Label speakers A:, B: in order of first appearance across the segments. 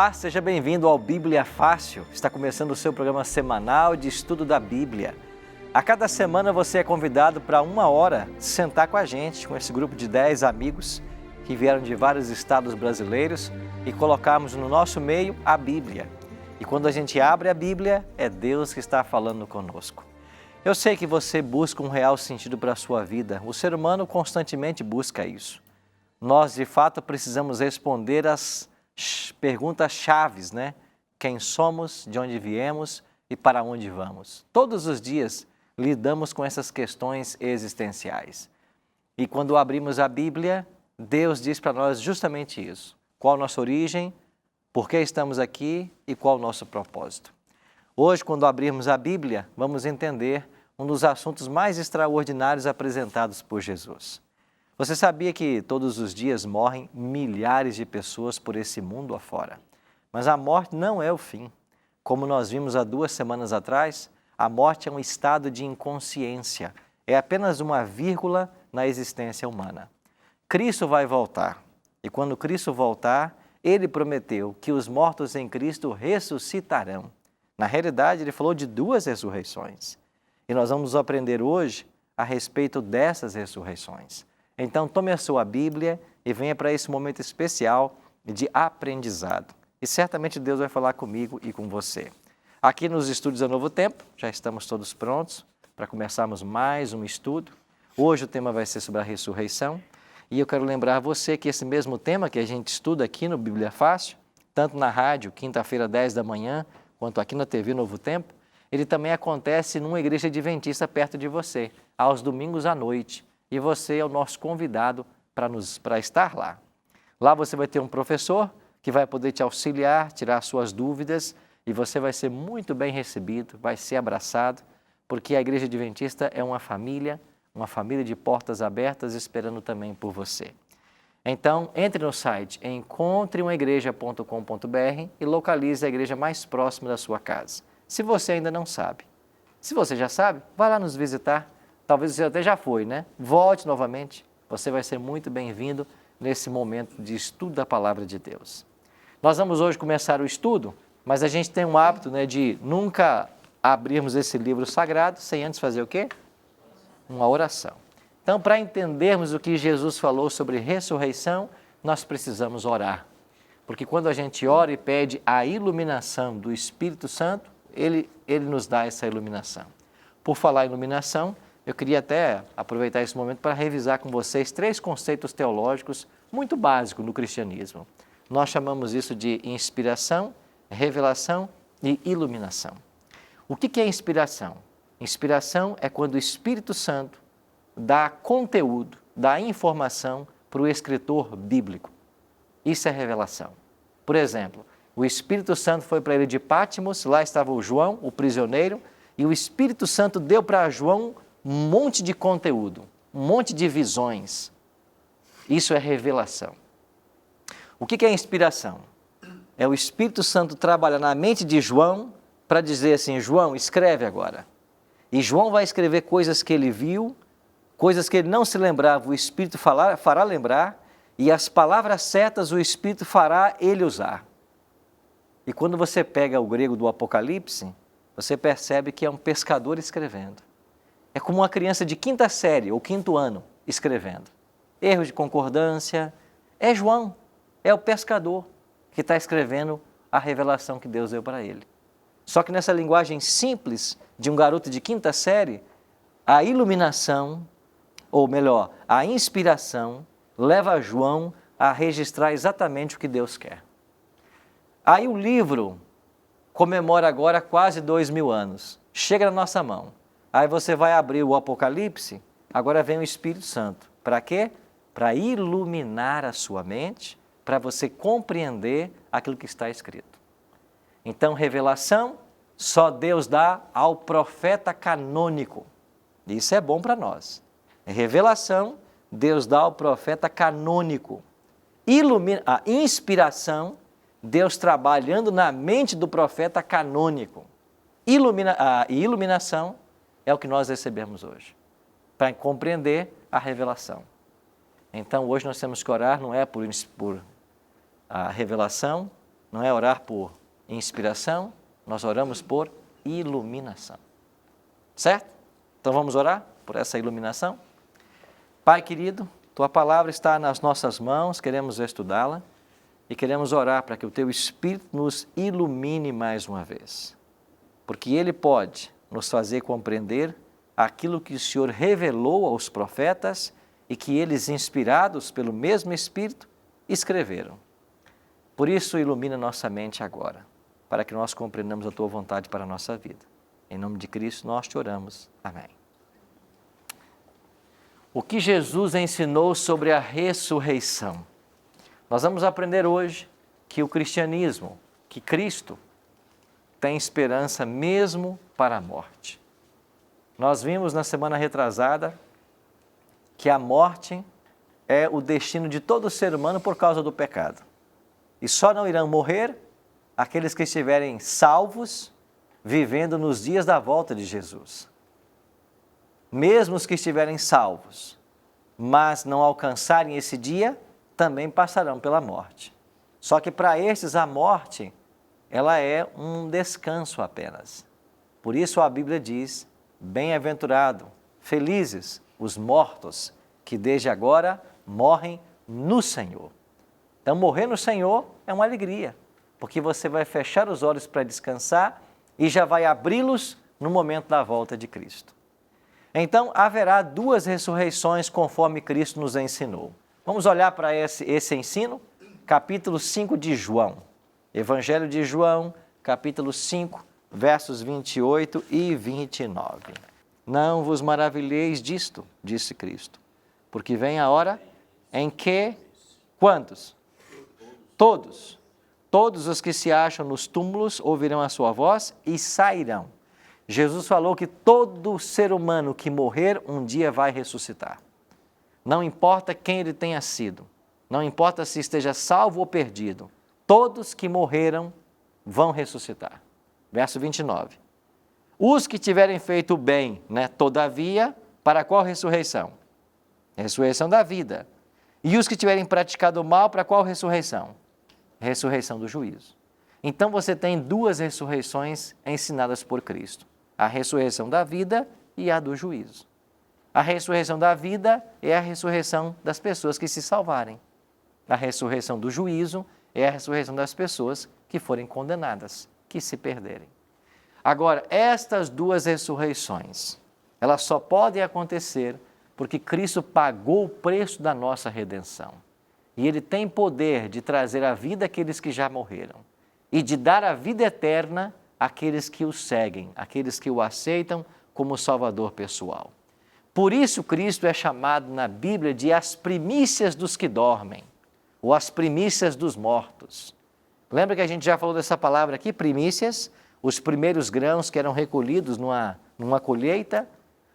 A: Olá, seja bem-vindo ao Bíblia Fácil. Está começando o seu programa semanal de estudo da Bíblia. A cada semana você é convidado para 1 hora sentar com a gente, com esse grupo de 10 amigos que vieram de vários estados brasileiros e colocarmos no nosso meio a Bíblia. E quando a gente abre a Bíblia, é Deus que está falando conosco. Eu sei que você busca um real sentido para a sua vida. O ser humano constantemente busca isso. Nós, de fato, precisamos responder as perguntas chaves, né? Quem somos, de onde viemos e para onde vamos. Todos os dias lidamos com essas questões existenciais. E quando abrimos a Bíblia, Deus diz para nós justamente isso. Qual a nossa origem, por que estamos aqui e qual o nosso propósito. Hoje, quando abrirmos a Bíblia, vamos entender um dos assuntos mais extraordinários apresentados por Jesus. Você sabia que todos os dias morrem milhares de pessoas por esse mundo afora? Mas a morte não é o fim. Como nós vimos há 2 semanas atrás, a morte é um estado de inconsciência. É apenas uma vírgula na existência humana. Cristo vai voltar. E quando Cristo voltar, Ele prometeu que os mortos em Cristo ressuscitarão. Na realidade, Ele falou de 2 ressurreições. E nós vamos aprender hoje a respeito dessas ressurreições. Então, tome a sua Bíblia e venha para esse momento especial de aprendizado. E certamente Deus vai falar comigo e com você. Aqui nos estúdios da Novo Tempo, já estamos todos prontos para começarmos mais um estudo. Hoje o tema vai ser sobre a ressurreição. E eu quero lembrar você que esse mesmo tema que a gente estuda aqui no Bíblia Fácil, tanto na rádio, quinta-feira, 10 da manhã, quanto aqui na TV Novo Tempo, ele também acontece numa igreja adventista perto de você, aos domingos à noite. E você é o nosso convidado para estar lá. Lá você vai ter um professor que vai poder te auxiliar, tirar suas dúvidas e você vai ser muito bem recebido, vai ser abraçado, porque a Igreja Adventista é uma família de portas abertas esperando também por você. Então, entre no site encontreumaigreja.com.br e localize a igreja mais próxima da sua casa. Se você ainda não sabe. Se você já sabe, vai lá nos visitar. Talvez você até já foi, né? Volte novamente. Você vai ser muito bem-vindo nesse momento de estudo da Palavra de Deus. Nós vamos hoje começar o estudo, mas a gente tem um hábito, né, de nunca abrirmos esse livro sagrado sem antes fazer o quê? Uma oração. Então, para entendermos o que Jesus falou sobre ressurreição, nós precisamos orar. Porque quando a gente ora e pede a iluminação do Espírito Santo, Ele nos dá essa iluminação. Por falar em iluminação, eu queria até aproveitar esse momento para revisar com vocês 3 conceitos teológicos muito básicos no cristianismo. Nós chamamos isso de inspiração, revelação e iluminação. O que é inspiração? Inspiração é quando o Espírito Santo dá conteúdo, dá informação para o escritor bíblico. Isso é revelação. Por exemplo, o Espírito Santo foi para ele de Pátimos, lá estava o João, o prisioneiro, e o Espírito Santo deu para João um monte de conteúdo, um monte de visões. Isso é revelação. O que é inspiração? É o Espírito Santo trabalhar na mente de João para dizer assim, João, escreve agora. E João vai escrever coisas que ele viu, coisas que ele não se lembrava, o Espírito fará lembrar, e as palavras certas o Espírito fará ele usar. E quando você pega o grego do Apocalipse, você percebe que é um pescador escrevendo. É como uma criança de 5ª série ou 5º ano escrevendo. Erros de concordância. É João, é o pescador que está escrevendo a revelação que Deus deu para ele. Só que nessa linguagem simples de um garoto de 5ª série, a iluminação, ou melhor, a inspiração, leva João a registrar exatamente o que Deus quer. Aí o livro comemora agora quase 2000 anos. Chega na nossa mão. Aí você vai abrir o Apocalipse, agora vem o Espírito Santo. Para quê? Para iluminar a sua mente, para você compreender aquilo que está escrito. Então, revelação só Deus dá ao profeta canônico. Isso é bom para nós. Revelação, Deus dá ao profeta canônico. A inspiração, Deus trabalhando na mente do profeta canônico. A iluminação é o que nós recebemos hoje, para compreender a revelação. Então, hoje nós temos que orar, não é por a revelação, não é orar por inspiração, nós oramos por iluminação. Certo? Então vamos orar por essa iluminação? Pai querido, Tua palavra está nas nossas mãos, queremos estudá-la e queremos orar para que o Teu Espírito nos ilumine mais uma vez. Porque Ele pode nos fazer compreender aquilo que o Senhor revelou aos profetas e que eles, inspirados pelo mesmo Espírito, escreveram. Por isso, ilumina nossa mente agora, para que nós compreendamos a Tua vontade para a nossa vida. Em nome de Cristo, nós te oramos. Amém. O que Jesus ensinou sobre a ressurreição? Nós vamos aprender hoje que o cristianismo, que Cristo, tem esperança mesmo para a morte. Nós vimos na semana retrasada que a morte é o destino de todo ser humano por causa do pecado. E só não irão morrer aqueles que estiverem salvos, vivendo nos dias da volta de Jesus. Mesmo os que estiverem salvos, mas não alcançarem esse dia, também passarão pela morte. Só que para estes a morte, ela é um descanso apenas. Por isso a Bíblia diz, bem-aventurado, felizes os mortos, que desde agora morrem no Senhor. Então morrer no Senhor é uma alegria, porque você vai fechar os olhos para descansar e já vai abri-los no momento da volta de Cristo. Então, haverá 2 ressurreições conforme Cristo nos ensinou. Vamos olhar para esse ensino? Capítulo 5 de João. Evangelho de João, capítulo 5, versos 28 e 29. Não vos maravilheis disto, disse Cristo, porque vem a hora em que, quantos? Todos os que se acham nos túmulos ouvirão a sua voz e sairão. Jesus falou que todo ser humano que morrer um dia vai ressuscitar. Não importa quem ele tenha sido, não importa se esteja salvo ou perdido, todos que morreram vão ressuscitar. Verso 29. Os que tiverem feito o bem, todavia, para qual ressurreição? Ressurreição da vida. E os que tiverem praticado o mal, para qual ressurreição? Ressurreição do juízo. Então você tem 2 ressurreições ensinadas por Cristo. A ressurreição da vida e a do juízo. A ressurreição da vida é a ressurreição das pessoas que se salvarem. A ressurreição do juízo é a ressurreição das pessoas que forem condenadas, que se perderem. Agora, estas 2 ressurreições, elas só podem acontecer porque Cristo pagou o preço da nossa redenção. E Ele tem poder de trazer a vida àqueles que já morreram e de dar a vida eterna àqueles que o seguem, àqueles que o aceitam como Salvador pessoal. Por isso Cristo é chamado na Bíblia de as primícias dos que dormem, ou as primícias dos mortos. Lembra que a gente já falou dessa palavra aqui, primícias? Os primeiros grãos que eram recolhidos numa colheita.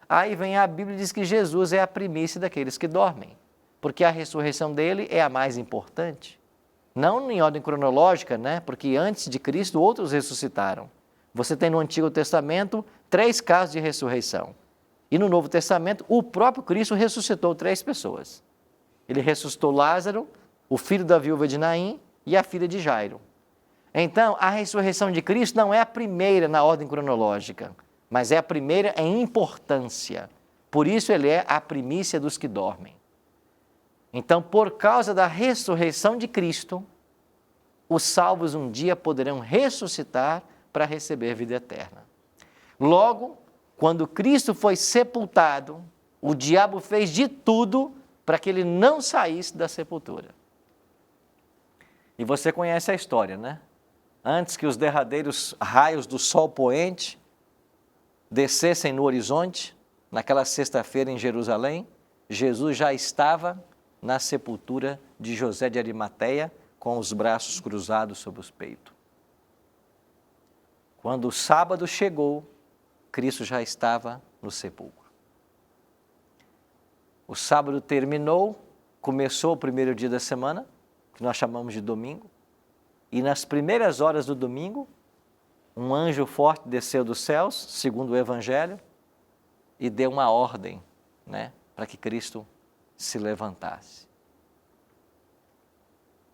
A: Aí vem a Bíblia e diz que Jesus é a primícia daqueles que dormem, porque a ressurreição dele é a mais importante. Não em ordem cronológica, porque antes de Cristo outros ressuscitaram. Você tem no Antigo Testamento 3 casos de ressurreição. E no Novo Testamento, o próprio Cristo ressuscitou 3 pessoas. Ele ressuscitou Lázaro, o filho da viúva de Naim e a filha de Jairo. Então, a ressurreição de Cristo não é a primeira na ordem cronológica, mas é a primeira em importância. Por isso ele é a primícia dos que dormem. Então, por causa da ressurreição de Cristo, os salvos um dia poderão ressuscitar para receber vida eterna. Logo, quando Cristo foi sepultado, o diabo fez de tudo para que ele não saísse da sepultura. E você conhece a história, Antes que os derradeiros raios do sol poente descessem no horizonte, naquela sexta-feira em Jerusalém, Jesus já estava na sepultura de José de Arimateia, com os braços cruzados sobre os peitos. Quando o sábado chegou, Cristo já estava no sepulcro. O sábado terminou, começou o primeiro dia da semana, que nós chamamos de domingo, e nas primeiras horas do domingo, um anjo forte desceu dos céus, segundo o Evangelho, e deu uma ordem, para que Cristo se levantasse.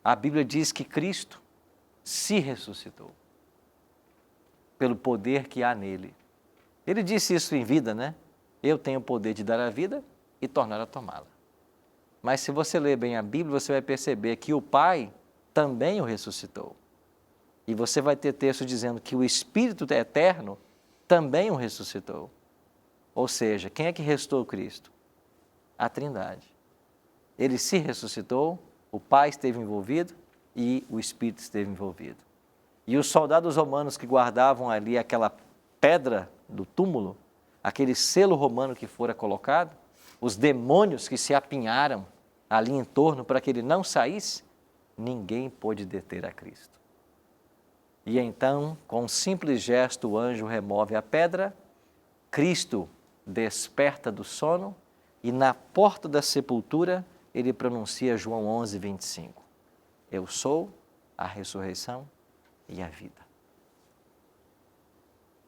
A: A Bíblia diz que Cristo se ressuscitou, pelo poder que há nele. Ele disse isso em vida, né? Eu tenho o poder de dar a vida e tornar a tomá-la. Mas se você ler bem a Bíblia, você vai perceber que o Pai também o ressuscitou. E você vai ter texto dizendo que o Espírito eterno também o ressuscitou. Ou seja, quem é que ressuscitou Cristo? A Trindade. Ele se ressuscitou, o Pai esteve envolvido e o Espírito esteve envolvido. E os soldados romanos que guardavam ali aquela pedra do túmulo, aquele selo romano que fora colocado, os demônios que se apinharam ali em torno para que ele não saísse, ninguém pôde deter a Cristo. E então, com um simples gesto, o anjo remove a pedra, Cristo desperta do sono e na porta da sepultura ele pronuncia João 11, 25. Eu sou a ressurreição e a vida.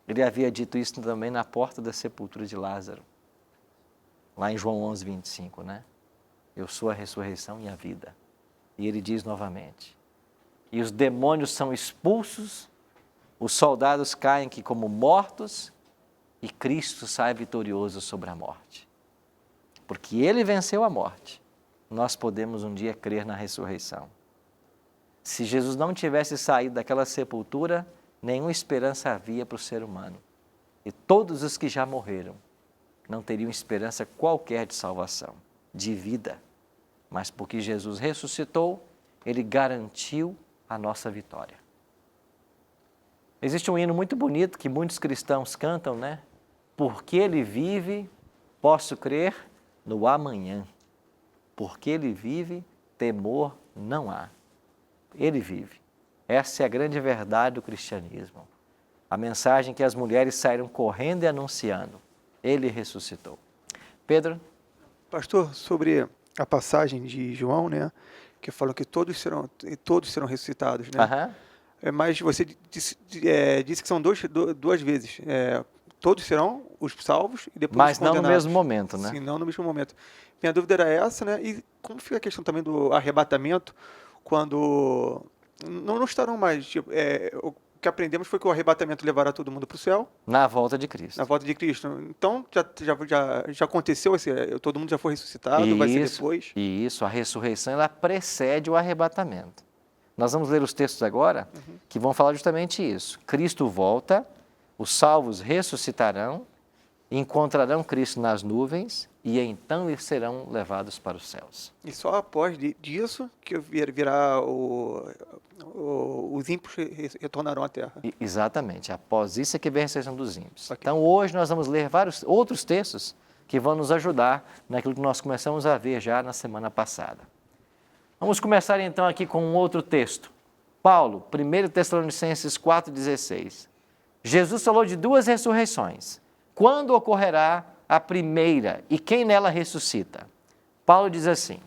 A: Ele havia dito isso também na porta da sepultura de Lázaro, lá em João 11, 25, né? Eu sou a ressurreição e a vida. E ele diz novamente. E os demônios são expulsos, os soldados caem aqui como mortos e Cristo sai vitorioso sobre a morte. Porque ele venceu a morte, nós podemos um dia crer na ressurreição. Se Jesus não tivesse saído daquela sepultura, nenhuma esperança havia para o ser humano. E todos os que já morreram não teriam esperança qualquer de salvação, de vida. Mas porque Jesus ressuscitou, ele garantiu a nossa vitória. Existe um hino muito bonito que muitos cristãos cantam, né? Porque ele vive, posso crer no amanhã. Porque ele vive, temor não há. Ele vive. Essa é a grande verdade do cristianismo. A mensagem que as mulheres saíram correndo e anunciando. Ele ressuscitou. Pedro?
B: Pastor, sobre a passagem de João, né, que falou que todos serão ressuscitados, né?
A: Aham.
B: Mas você disse que são duas vezes. Todos serão os salvos e depois
A: Mas
B: os
A: não no
B: condenados.
A: mesmo momento, né?
B: Sim, não no mesmo momento. Minha dúvida era essa, né? E como fica a questão também do arrebatamento, quando não estarão mais... o que aprendemos foi que o arrebatamento levará todo mundo para o céu.
A: Na volta de Cristo.
B: Na volta de Cristo. Então, já aconteceu, todo mundo já foi ressuscitado, vai ser depois?
A: Isso, a ressurreição ela precede o arrebatamento. Nós vamos ler os textos agora que vão falar justamente isso. Cristo volta, os salvos ressuscitarão, encontrarão Cristo nas nuvens e então eles serão levados para os céus.
B: E só após disso que virá os ímpios retornarão à terra.
A: Exatamente, após isso é que vem a ressurreição dos ímpios.
B: Okay.
A: Então hoje nós vamos ler vários outros textos que vão nos ajudar naquilo que nós começamos a ver já na semana passada. Vamos começar então aqui com um outro texto. Paulo, 1 Tessalonicenses 4,16. Jesus falou de duas ressurreições. Quando ocorrerá a primeira e quem nela ressuscita? Paulo diz assim: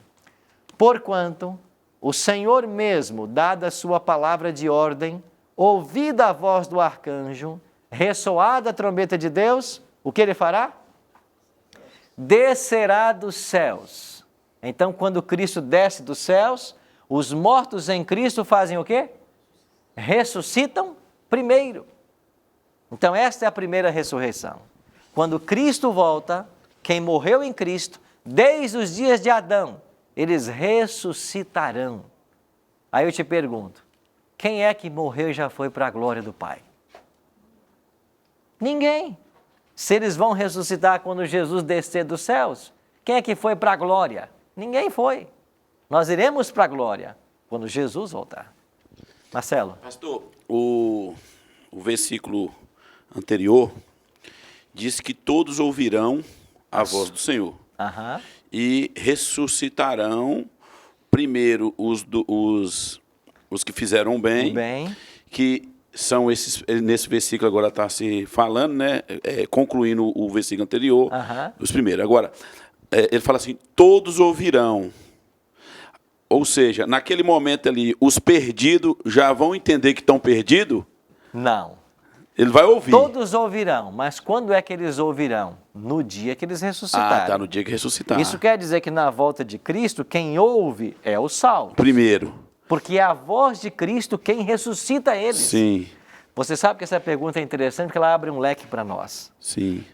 A: porquanto o Senhor mesmo, dada a sua palavra de ordem, ouvida a voz do arcanjo, ressoada a trombeta de Deus, o que ele fará? Descerá dos céus. Então, quando Cristo desce dos céus, os mortos em Cristo fazem o quê? Ressuscitam primeiro. Então, esta é a primeira ressurreição. Quando Cristo volta, quem morreu em Cristo, desde os dias de Adão, eles ressuscitarão. Aí eu te pergunto, quem é que morreu e já foi para a glória do Pai? Ninguém. Se eles vão ressuscitar quando Jesus descer dos céus, quem é que foi para a glória? Ninguém foi. Nós iremos para a glória quando Jesus voltar. Marcelo.
C: Pastor, o versículo anterior diz que todos ouvirão a voz do Senhor. E ressuscitarão primeiro os que fizeram bem, que são esses, nesse versículo agora está se falando, né? Concluindo o versículo anterior, os primeiros. Agora, ele fala assim, todos ouvirão. Ou seja, naquele momento ali, os perdidos já vão entender que estão perdidos?
A: Não.
C: Ele vai ouvir.
A: Todos ouvirão, mas quando é que eles ouvirão? No dia que eles ressuscitarem.
C: Ah, tá, no dia que ressuscitar.
A: Isso quer dizer que na volta de Cristo, quem ouve é o salvo.
C: Primeiro.
A: Porque é a voz de Cristo quem ressuscita eles.
C: Sim.
A: Você sabe que essa pergunta é interessante porque ela abre um leque para nós.
C: Sim.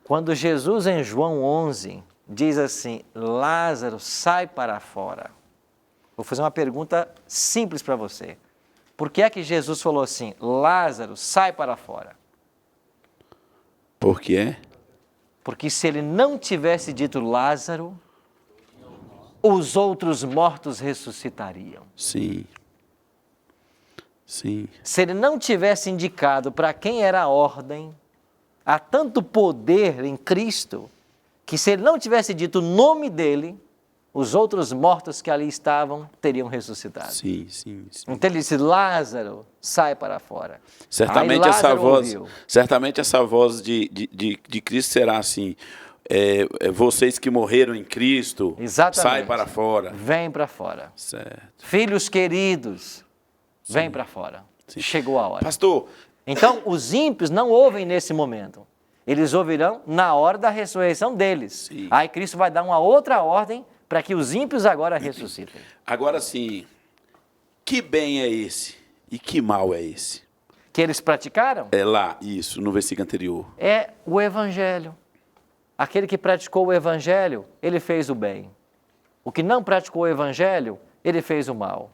A: Quando Jesus, em João 11, diz assim, Lázaro, sai para fora. Vou fazer uma pergunta simples para você. Por que é que Jesus falou assim, Lázaro, sai para fora?
C: Por quê?
A: Porque se ele não tivesse dito Lázaro, os outros mortos ressuscitariam.
C: Sim. Sim.
A: Se ele não tivesse indicado para quem era a ordem, há tanto poder em Cristo, que se ele não tivesse dito o nome dele, os outros mortos que ali estavam teriam ressuscitado.
C: Sim, sim, sim.
A: Então ele disse, Lázaro, sai para fora.
C: Certamente
A: Aí
C: essa
A: Lázaro
C: voz,
A: ouviu.
C: certamente essa voz de Cristo será assim, vocês que morreram em Cristo,
A: Exatamente.
C: sai para fora.
A: Vem para fora.
C: Certo.
A: Filhos queridos, vem para fora.
C: Sim.
A: Chegou a hora.
C: Pastor,
A: Então, os ímpios não ouvem nesse momento. Eles ouvirão na hora da ressurreição deles.
C: Sim.
A: Aí Cristo vai dar uma outra ordem para que os ímpios agora ressuscitem.
C: agora sim, que bem é esse e que mal é esse?
A: Que eles praticaram
C: É lá, isso, no versículo anterior.
A: é o Evangelho. Aquele que praticou o Evangelho, ele fez o bem. O que não praticou o Evangelho, ele fez o mal.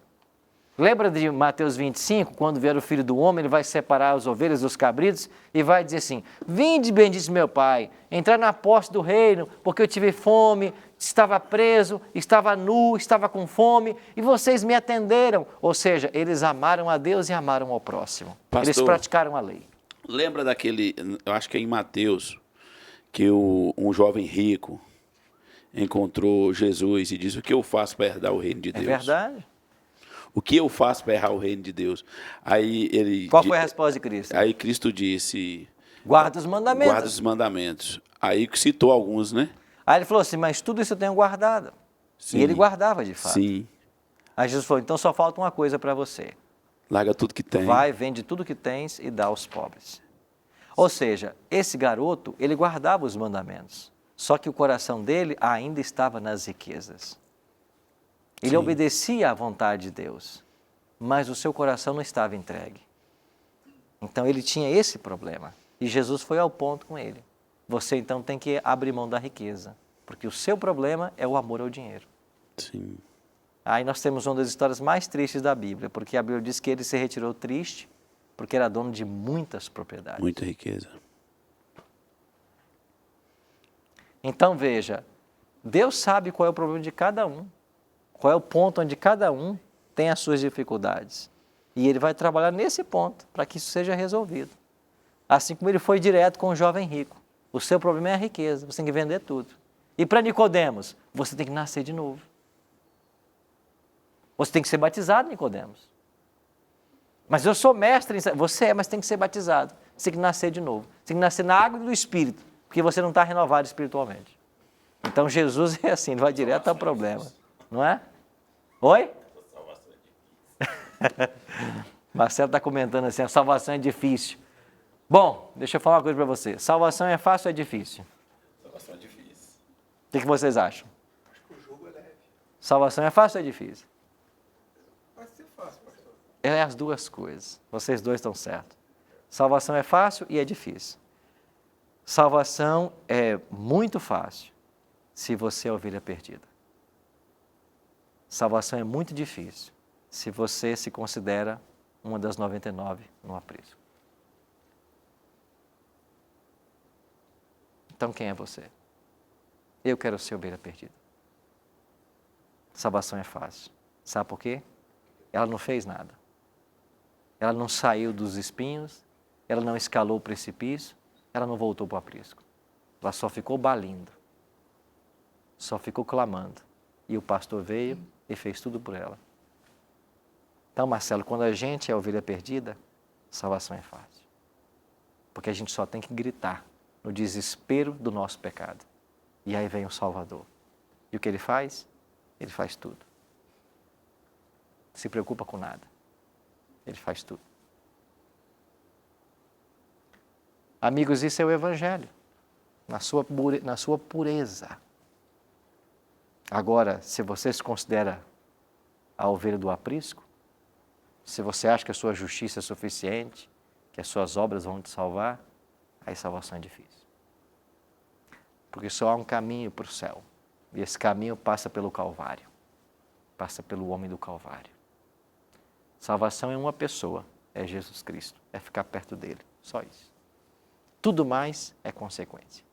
A: Lembra de Mateus 25, quando vier o Filho do Homem, ele vai separar as ovelhas dos cabritos e vai dizer assim, vinde, bendito meu Pai, entrar na posse do reino, porque eu tive fome, estava preso, estava nu, estava com fome, e vocês me atenderam. Ou seja, eles amaram a Deus e amaram ao próximo.
C: Pastor,
A: eles praticaram a lei.
C: Lembra daquele, eu acho que é em Mateus, que um jovem rico encontrou Jesus e disse, o que eu faço para herdar o reino de Deus?
A: É verdade.
C: O que eu faço para herdar o reino de Deus? Aí ele...
A: Qual foi a resposta de Cristo?
C: Aí Cristo disse...
A: Guarda os mandamentos.
C: Guarda os mandamentos. Aí citou alguns, né?
A: Aí ele falou assim, mas tudo isso eu tenho guardado.
C: Sim.
A: E ele guardava de fato.
C: Sim.
A: Aí Jesus falou, então só falta uma coisa para você.
C: Larga tudo que tem.
A: Vai, vende tudo que tens e dá aos pobres. Ou seja, esse garoto, ele guardava os mandamentos. Só que o coração dele ainda estava nas riquezas. Ele
C: Sim.
A: obedecia à vontade de Deus, mas o seu coração não estava entregue. Então ele tinha esse problema. E Jesus foi ao ponto com ele. Você então tem que abrir mão da riqueza, porque o seu problema é o amor ao dinheiro.
C: Sim.
A: Aí nós temos uma das histórias mais tristes da Bíblia, porque a Bíblia diz que ele se retirou triste, porque era dono de muitas propriedades.
C: Muita riqueza.
A: Então veja, Deus sabe qual é o problema de cada um, qual é o ponto onde cada um tem as suas dificuldades. E Ele vai trabalhar nesse ponto, para que isso seja resolvido. Assim como Ele foi direto com o jovem rico. O seu problema é a riqueza, você tem que vender tudo. E para Nicodemos, você tem que nascer de novo. Você tem que ser batizado, Nicodemos. Mas eu sou mestre, você é, mas tem que ser batizado. Você tem que nascer de novo. Você tem que nascer na água do Espírito, porque você não está renovado espiritualmente. Então Jesus é assim, ele vai direto ao problema. Não é? Oi? Marcelo está comentando assim, a salvação é difícil. Bom, deixa eu falar uma coisa para você. Salvação é fácil ou é difícil?
C: Salvação é difícil.
A: O que vocês acham?
B: Acho que o jogo é leve.
A: Salvação é fácil ou é difícil?
B: Vai ser fácil, pastor.
A: É as duas coisas. Vocês dois estão certos. Salvação é fácil e é difícil. Salvação é muito fácil se você é ovelha perdida. Salvação é muito difícil se você se considera uma das 99 no aprisco. Então quem é você? Eu quero ser ovelha perdida. Salvação é fácil. Sabe por quê? Ela não fez nada. Ela não saiu dos espinhos, ela não escalou o precipício, ela não voltou para o aprisco. Ela só ficou balindo. Só ficou clamando. E o pastor veio e fez tudo por ela. Então, Marcelo, quando a gente é ovelha perdida, salvação é fácil. Porque a gente só tem que gritar no desespero do nosso pecado. E aí vem o Salvador. E o que ele faz? Ele faz tudo. Não se preocupa com nada. Ele faz tudo. Amigos, isso é o Evangelho, na sua pureza. Agora, se você se considera a ovelha do aprisco? Se você acha que a sua justiça é suficiente, que as suas obras vão te salvar, aí salvação é difícil. Porque só há um caminho para o céu. E esse caminho passa pelo Calvário. Passa pelo homem do Calvário. Salvação é uma pessoa, é Jesus Cristo. É ficar perto dele, só isso. Tudo mais é consequência.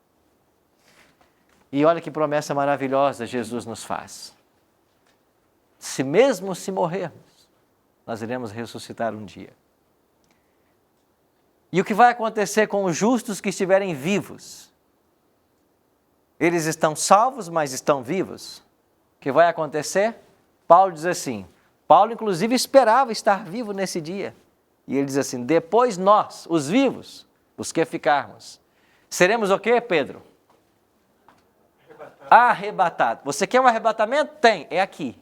A: E olha que promessa maravilhosa Jesus nos faz. Se mesmo se morrermos, nós iremos ressuscitar um dia. E o que vai acontecer com os justos que estiverem vivos? Eles estão salvos, mas estão vivos. O que vai acontecer? Paulo diz assim, Paulo inclusive esperava estar vivo nesse dia. E ele diz assim, depois nós, os vivos, os que ficarmos, seremos o quê, Pedro? Arrebatado. Você quer um arrebatamento? Tem, é aqui.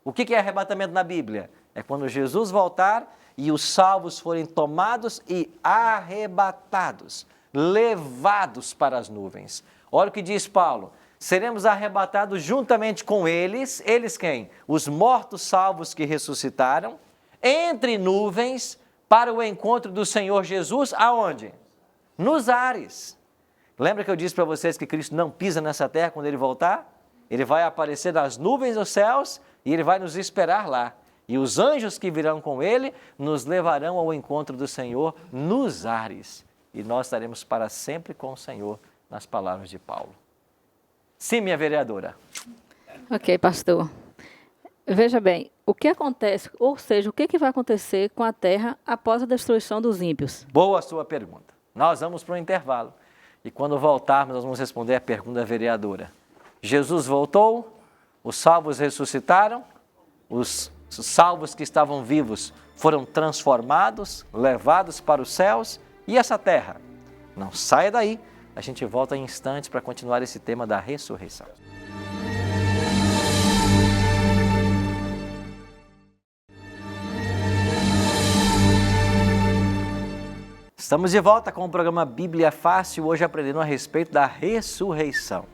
A: O que é arrebatamento na Bíblia? É quando Jesus voltar e os salvos forem tomados e arrebatados, levados para as nuvens. Olha o que diz Paulo, seremos arrebatados juntamente com eles, eles quem? Os mortos salvos que ressuscitaram, entre nuvens, para o encontro do Senhor Jesus, aonde? Nos ares. Lembra que eu disse para vocês que Cristo não pisa nessa terra quando Ele voltar? Ele vai aparecer nas nuvens dos céus e Ele vai nos esperar lá. E os anjos que virão com Ele nos levarão ao encontro do Senhor nos ares. E nós estaremos para sempre com o Senhor, nas palavras de Paulo. Sim, minha vereadora.
D: Ok, pastor. Veja bem, o que acontece, ou seja, o que vai acontecer com a terra após a destruição dos ímpios?
A: Boa sua pergunta. Nós vamos para um intervalo. E quando voltarmos, nós vamos responder a pergunta da vereadora. Jesus voltou, os salvos ressuscitaram, os salvos que estavam vivos foram transformados, levados para os céus, e essa terra? Não saia daí, a gente volta em instantes para continuar esse tema da ressurreição. Estamos de volta com o programa Bíblia Fácil, hoje aprendendo a respeito da ressurreição.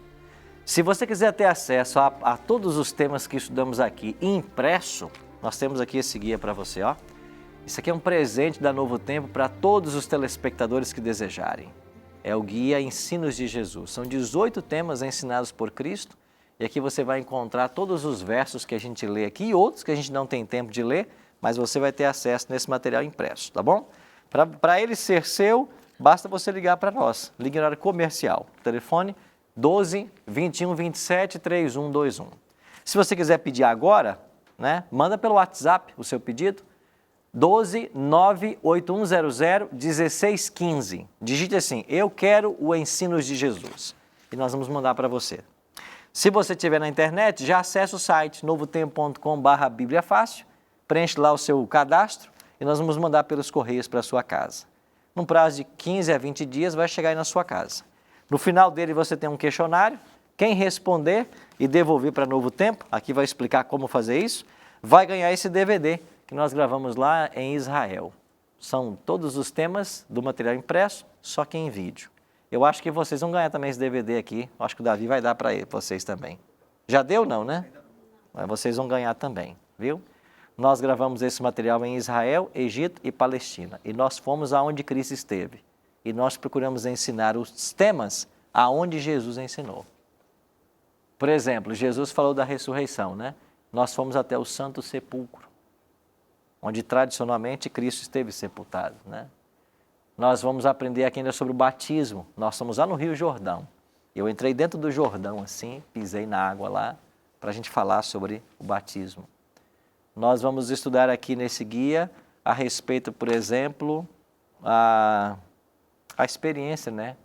A: Se você quiser ter acesso a todos os temas que estudamos aqui impresso, nós temos aqui esse guia para você, ó. Isso aqui é um presente da Novo Tempo para todos os telespectadores que desejarem. É o guia Ensinos de Jesus. São 18 temas ensinados por Cristo e aqui você vai encontrar todos os versos que a gente lê aqui e outros que a gente não tem tempo de ler, mas você vai ter acesso nesse material impresso, tá bom? Para ele ser seu, basta você ligar para nós. Ligue na área comercial. Telefone 12 21 27 3121. Se você quiser pedir agora, né, manda pelo WhatsApp o seu pedido. 12 98100 1615. Digite assim, eu quero o Ensinos de Jesus. E nós vamos mandar para você. Se você estiver na internet, já acesse o site novotempo.com/Bíblia Fácil, preenche lá o seu cadastro e nós vamos mandar pelos correios para a sua casa. Num prazo de 15 a 20 dias vai chegar aí na sua casa. No final dele você tem um questionário, quem responder e devolver para Novo Tempo, aqui vai explicar como fazer isso, vai ganhar esse DVD que nós gravamos lá em Israel. São todos os temas do material impresso, só que em vídeo. Eu acho que vocês vão ganhar também esse DVD aqui, acho que o Davi vai dar para vocês também. Já deu não, né? Mas vocês vão ganhar também, viu? Nós gravamos esse material em Israel, Egito e Palestina. E nós fomos aonde Cristo esteve. E nós procuramos ensinar os temas aonde Jesus ensinou. Por exemplo, Jesus falou da ressurreição, né? Nós fomos até o Santo Sepulcro, onde tradicionalmente Cristo esteve sepultado, né? Nós vamos aprender aqui ainda sobre o batismo. Nós somos lá no Rio Jordão. Eu entrei dentro do Jordão assim, pisei na água lá, para a gente falar sobre o batismo. Nós vamos estudar aqui nesse guia a respeito, por exemplo, a experiência, né,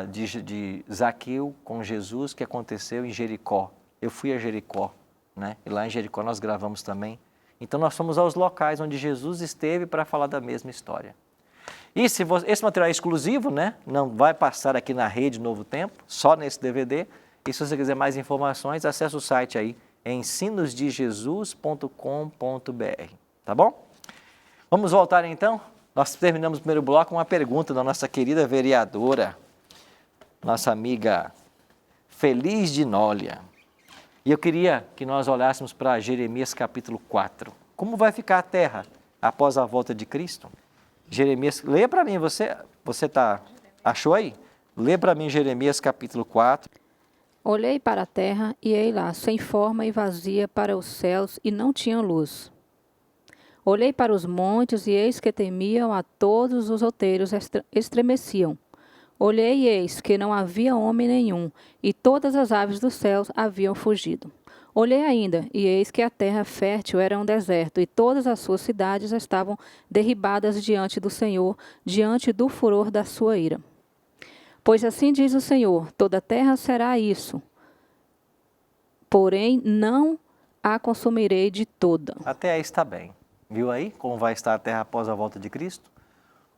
A: de Zaqueu com Jesus que aconteceu em Jericó. Eu fui a Jericó, né, e lá em Jericó nós gravamos também. Então nós fomos aos locais onde Jesus esteve para falar da mesma história. E se esse material é exclusivo, né, não vai passar aqui na rede Novo Tempo, só nesse DVD. E se você quiser mais informações, acesse o site aí, ensinosdejesus.com.br, tá bom? Vamos voltar então? Nós terminamos o primeiro bloco com uma pergunta da nossa querida vereadora, nossa amiga Feliz de Nólia. E eu queria que nós olhássemos para Jeremias capítulo 4. Como vai ficar a terra após a volta de Cristo? Jeremias, leia para mim, achou aí? Lê para mim Jeremias capítulo 4.
D: Olhei para a terra, e ei lá, sem forma e vazia para os céus, e não tinha luz. Olhei para os montes, e eis que temiam a todos os outeiros, estremeciam. Olhei e eis que não havia homem nenhum, e todas as aves dos céus haviam fugido. Olhei ainda, e eis que a terra fértil era um deserto, e todas as suas cidades estavam derribadas diante do Senhor, diante do furor da sua ira. Pois assim diz o Senhor, toda a terra será isso, porém não a consumirei de toda.
A: Até aí está bem. Viu aí como vai estar a terra após a volta de Cristo?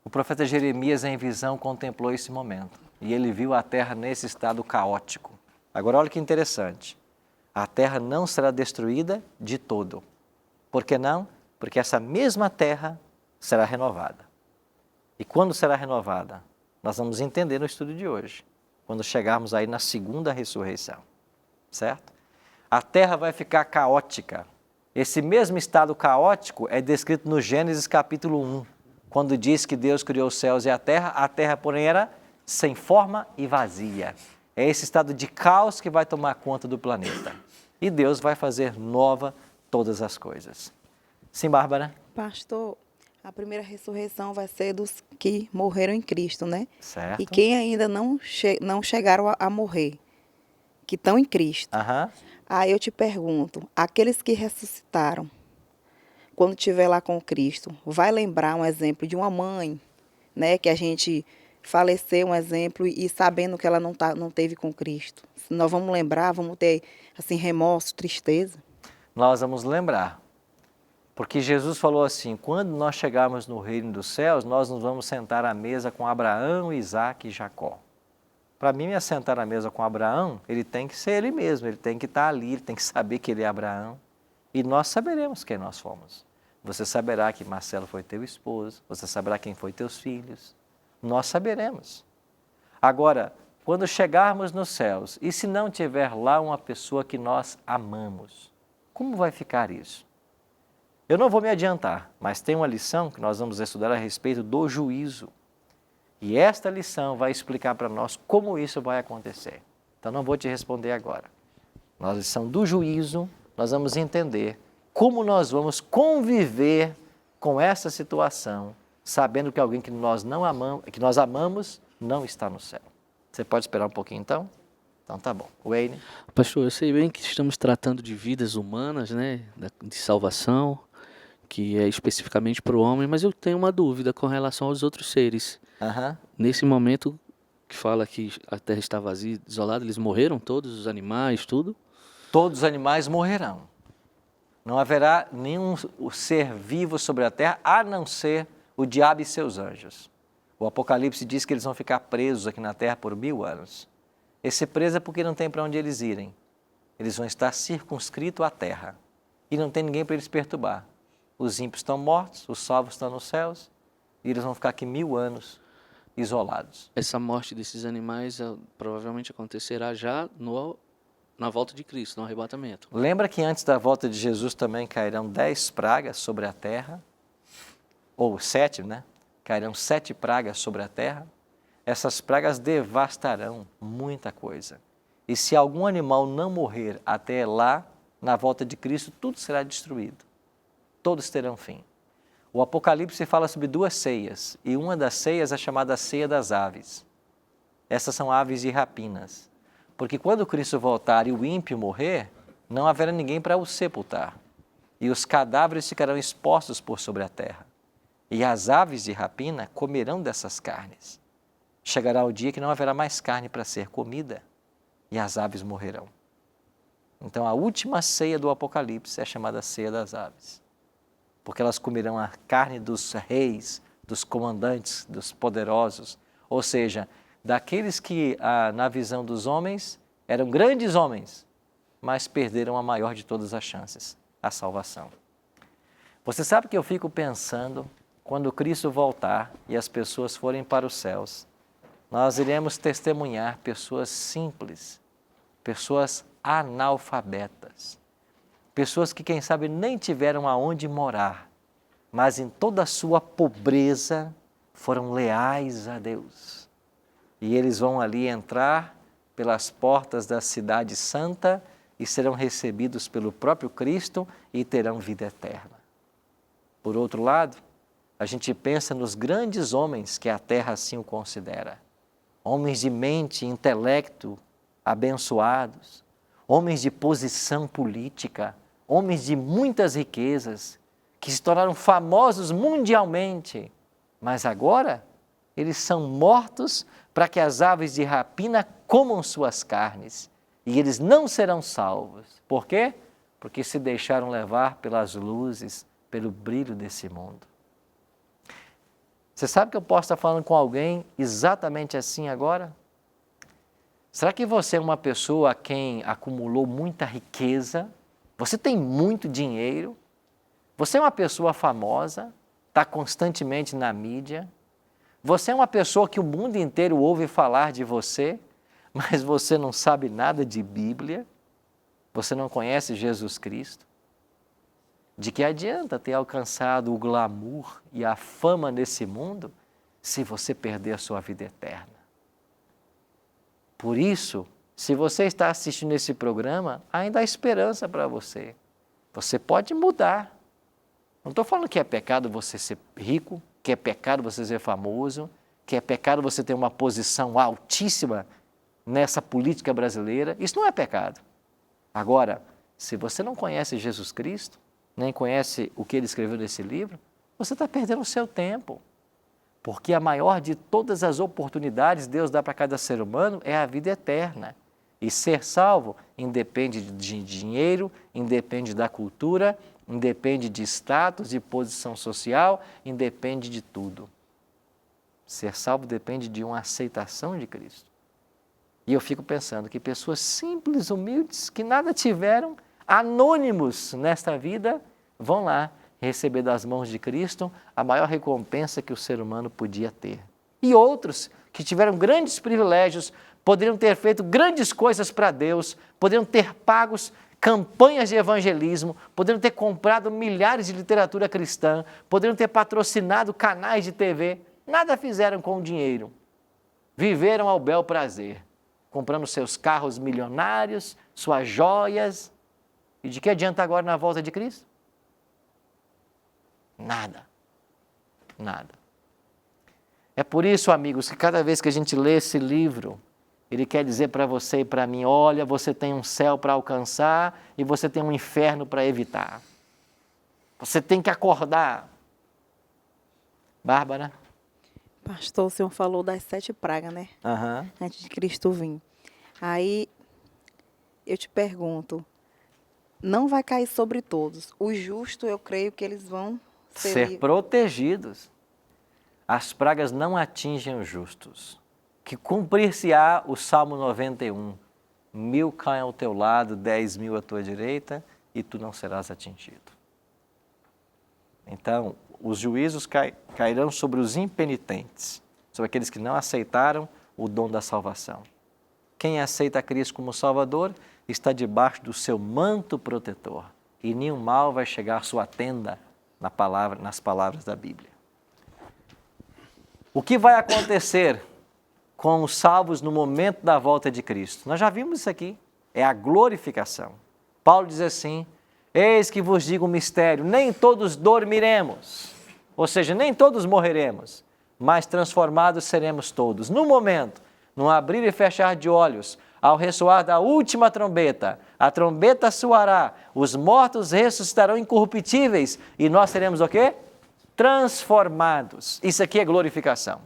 A: O profeta Jeremias, em visão, contemplou esse momento. E ele viu a terra nesse estado caótico. Agora, olha que interessante. A terra não será destruída de todo. Por que não? Porque essa mesma terra será renovada. E quando será renovada? Nós vamos entender no estudo de hoje. Quando chegarmos aí na segunda ressurreição. Certo? A terra vai ficar caótica. Esse mesmo estado caótico é descrito no Gênesis capítulo 1. Quando diz que Deus criou os céus e a terra, porém, era sem forma e vazia. É esse estado de caos que vai tomar conta do planeta. E Deus vai fazer nova todas as coisas. Sim, Bárbara?
E: Pastor, a primeira ressurreição vai ser dos que morreram em Cristo, né?
A: Certo.
E: E quem ainda não chegaram a morrer, que estão em Cristo.
A: Aham.
E: Aí eu te pergunto, aqueles que ressuscitaram, quando estiver lá com Cristo, vai lembrar um exemplo de uma mãe, né, que a gente faleceu, um exemplo, e sabendo que ela não teve com Cristo. Nós vamos lembrar, vamos ter assim remorso, tristeza?
A: Nós vamos lembrar. Porque Jesus falou assim, quando nós chegarmos no reino dos céus, nós nos vamos sentar à mesa com Abraão, Isaque e Jacó. Para mim, me assentar à mesa com Abraão, ele tem que ser ele mesmo, ele tem que estar ali, ele tem que saber que ele é Abraão. E nós saberemos quem nós fomos. Você saberá que Marcelo foi teu esposo, você saberá quem foi teus filhos. Nós saberemos. Agora, quando chegarmos nos céus, e se não tiver lá uma pessoa que nós amamos, como vai ficar isso? Eu não vou me adiantar, mas tem uma lição que nós vamos estudar a respeito do juízo. E esta lição vai explicar para nós como isso vai acontecer. Então não vou te responder agora. Na lição do juízo, nós vamos entender como nós vamos conviver com essa situação, sabendo que alguém que nós amamos não está no céu. Você pode esperar um pouquinho então? Então tá bom. Wayne?
F: Pastor, eu sei bem que estamos tratando de vidas humanas, né, de salvação, que é especificamente para o homem, mas eu tenho uma dúvida com relação aos outros seres. Nesse momento que fala que a terra está vazia, desolada, eles morreram todos, os animais, tudo?
A: Todos os animais morrerão. Não haverá nenhum ser vivo sobre a terra, a não ser o diabo e seus anjos. O Apocalipse diz que eles vão ficar presos aqui na terra por 1000 anos. Esse preso é porque não tem para onde eles irem. Eles vão estar circunscritos à terra. E não tem ninguém para eles perturbar. Os ímpios estão mortos, os salvos estão nos céus, e eles vão ficar aqui 1000 anos isolados.
F: Essa morte desses animais provavelmente acontecerá já na volta de Cristo, no arrebatamento.
A: Lembra que antes da volta de Jesus também cairão 10 pragas sobre a terra? Ou 7, né? Cairão 7 pragas sobre a terra. Essas pragas devastarão muita coisa. E se algum animal não morrer até lá, na volta de Cristo, tudo será destruído. Todos terão fim. O Apocalipse fala sobre 2 ceias, e uma das ceias é chamada ceia das aves. Essas são aves de rapinas. Porque quando Cristo voltar e o ímpio morrer, não haverá ninguém para o sepultar. E os cadáveres ficarão expostos por sobre a terra. E as aves de rapina comerão dessas carnes. Chegará o dia que não haverá mais carne para ser comida, e as aves morrerão. Então a última ceia do Apocalipse é chamada ceia das aves. Porque elas comerão a carne dos reis, dos comandantes, dos poderosos, ou seja, daqueles que, na visão dos homens, eram grandes homens, mas perderam a maior de todas as chances, a salvação. Você sabe que eu fico pensando, quando Cristo voltar e as pessoas forem para os céus, nós iremos testemunhar pessoas simples, pessoas analfabetas. Pessoas que, quem sabe, nem tiveram aonde morar, mas em toda a sua pobreza foram leais a Deus. E eles vão ali entrar pelas portas da cidade santa e serão recebidos pelo próprio Cristo e terão vida eterna. Por outro lado, a gente pensa nos grandes homens que a terra assim o considera. Homens de mente e intelecto abençoados, homens de posição política, homens de muitas riquezas, que se tornaram famosos mundialmente, mas agora eles são mortos para que as aves de rapina comam suas carnes, e eles não serão salvos. Por quê? Porque se deixaram levar pelas luzes, pelo brilho desse mundo. Você sabe que eu posso estar falando com alguém exatamente assim agora? Será que você é uma pessoa a quem acumulou muita riqueza? Você tem muito dinheiro? Você é uma pessoa famosa? Está constantemente na mídia? Você é uma pessoa que o mundo inteiro ouve falar de você, mas você não sabe nada de Bíblia? Você não conhece Jesus Cristo? De que adianta ter alcançado o glamour e a fama nesse mundo se você perder a sua vida eterna? Por isso, se você está assistindo esse programa, ainda há esperança para você. Você pode mudar. Não estou falando que é pecado você ser rico, que é pecado você ser famoso, que é pecado você ter uma posição altíssima nessa política brasileira. Isso não é pecado. Agora, se você não conhece Jesus Cristo, nem conhece o que ele escreveu nesse livro, você está perdendo o seu tempo. Porque a maior de todas as oportunidades Deus dá para cada ser humano é a vida eterna. E ser salvo independe de dinheiro, independe da cultura, independe de status, de posição social, independe de tudo. Ser salvo depende de uma aceitação de Cristo. E eu fico pensando que pessoas simples, humildes, que nada tiveram, anônimos nesta vida, vão lá receber das mãos de Cristo a maior recompensa que o ser humano podia ter. E outros que tiveram grandes privilégios, poderiam ter feito grandes coisas para Deus, poderiam ter pagos campanhas de evangelismo, poderiam ter comprado milhares de literatura cristã, poderiam ter patrocinado canais de TV, nada fizeram com o dinheiro. Viveram ao bel prazer, comprando seus carros milionários, suas joias. E de que adianta agora na volta de Cristo? Nada. Nada. É por isso, amigos, que cada vez que a gente lê esse livro, ele quer dizer para você e para mim, olha, você tem um céu para alcançar e você tem um inferno para evitar. Você tem que acordar. Bárbara?
E: Pastor, o senhor falou das 7 pragas, né? Antes de Cristo vir. Aí, eu te pergunto, não vai cair sobre todos. Os justos, eu creio que eles vão
A: ser protegidos. As pragas não atingem os justos. Que cumprir-se-á o Salmo 91. 1000 caem ao teu lado, 10.000 à tua direita, e tu não serás atingido. Então, os juízos cairão sobre os impenitentes, sobre aqueles que não aceitaram o dom da salvação. Quem aceita Cristo como Salvador está debaixo do seu manto protetor, e nenhum mal vai chegar à sua tenda, nas palavras da Bíblia. O que vai acontecer com os salvos no momento da volta de Cristo? Nós já vimos isso aqui, é a glorificação. Paulo diz assim, eis que vos digo um mistério, nem todos dormiremos, ou seja, nem todos morreremos, mas transformados seremos todos. No momento, no abrir e fechar de olhos, ao ressoar da última trombeta, a trombeta soará, os mortos ressuscitarão incorruptíveis e nós seremos o quê? Transformados. Isso aqui é glorificação.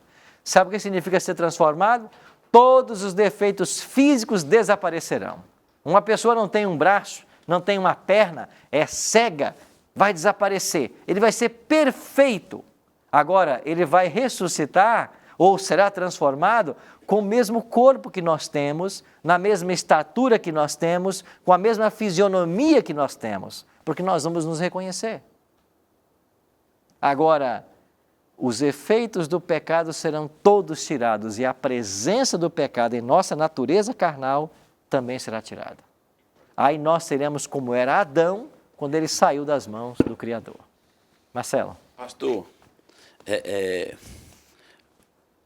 A: Sabe o que significa ser transformado? Todos os defeitos físicos desaparecerão. Uma pessoa não tem um braço, não tem uma perna, é cega, vai desaparecer. Ele vai ser perfeito. Agora, ele vai ressuscitar ou será transformado com o mesmo corpo que nós temos, na mesma estatura que nós temos, com a mesma fisionomia que nós temos, porque nós vamos nos reconhecer. Agora, os efeitos do pecado serão todos tirados e a presença do pecado em nossa natureza carnal também será tirada. aí nós seremos como era Adão quando ele saiu das mãos do Criador. Marcelo.
C: Pastor,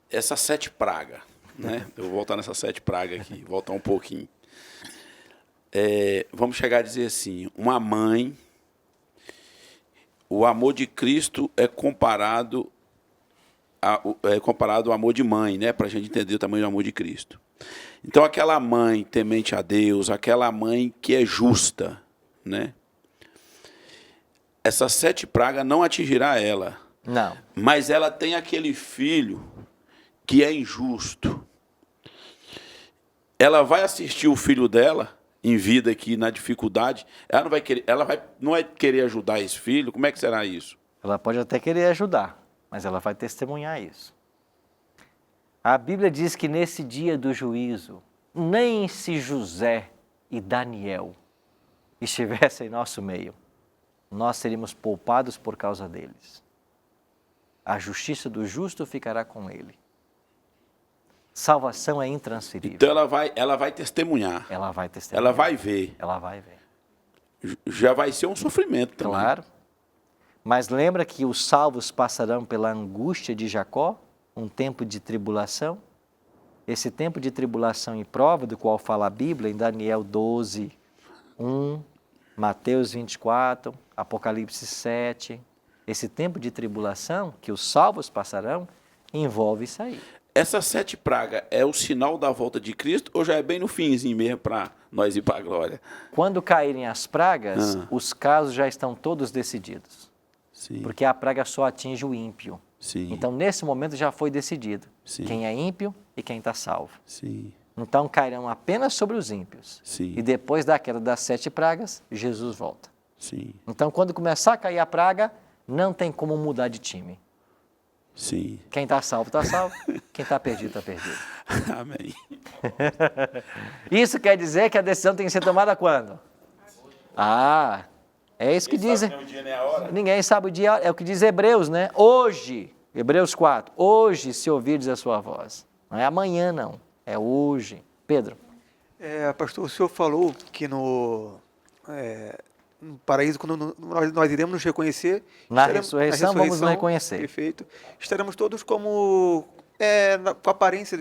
C: essas 7 pragas, né? Eu vou voltar nessas 7 pragas aqui, voltar um pouquinho. Vamos chegar a dizer assim, uma mãe, o amor de Cristo é comparado ao amor de mãe, né? Para a gente entender o tamanho do amor de Cristo. Então, aquela mãe temente a Deus, aquela mãe que é justa, né? Essas 7 pragas não atingirá ela.
A: Não.
C: Mas ela tem aquele filho que é injusto. Ela vai assistir o filho dela em vida aqui na dificuldade. Ela não vai querer ajudar esse filho. Como é que será isso?
A: Ela pode até querer ajudar, mas ela vai testemunhar isso. A Bíblia diz que nesse dia do juízo, nem se José e Daniel estivessem em nosso meio, nós seríamos poupados por causa deles. A justiça do justo ficará com ele. Salvação é intransferível.
C: Então ela vai testemunhar.
A: Ela vai testemunhar.
C: Ela vai ver.
A: Ela vai ver.
C: Já vai ser um sofrimento também.
A: Claro. Mas lembra que os salvos passarão pela angústia de Jacó, um tempo de tribulação? Esse tempo de tribulação e prova, do qual fala a Bíblia, em Daniel 12, 1, Mateus 24, Apocalipse 7. Esse tempo de tribulação que os salvos passarão envolve isso aí.
C: Essas 7 pragas é o sinal da volta de Cristo ou já é bem no finzinho mesmo para nós ir para a glória?
A: Quando caírem as pragas, os casos já estão todos decididos.
C: Sim.
A: Porque a praga só atinge o ímpio.
C: Sim.
A: Então, nesse momento já foi decidido.
C: Sim.
A: Quem é ímpio e quem está salvo.
C: Sim.
A: Então, cairão apenas sobre os ímpios.
C: Sim.
A: E depois da queda das 7 pragas, Jesus volta.
C: Sim.
A: Então, quando começar a cair a praga, não tem como mudar de time.
C: Sim.
A: Quem está salvo, está salvo. Quem está perdido, está perdido.
C: Amém.
A: Isso quer dizer que a decisão tem que ser tomada quando? Ah, é isso que diz. Ninguém sabe o dia, é o que diz Hebreus, né? Hoje, Hebreus 4, hoje se ouvirdes a sua voz. Não é amanhã, não. É hoje. Pedro.
B: Pastor, o senhor falou que no paraíso, quando nós iremos nos reconhecer...
A: Na ressurreição vamos nos reconhecer.
B: Perfeito. Estaremos todos como... com a aparência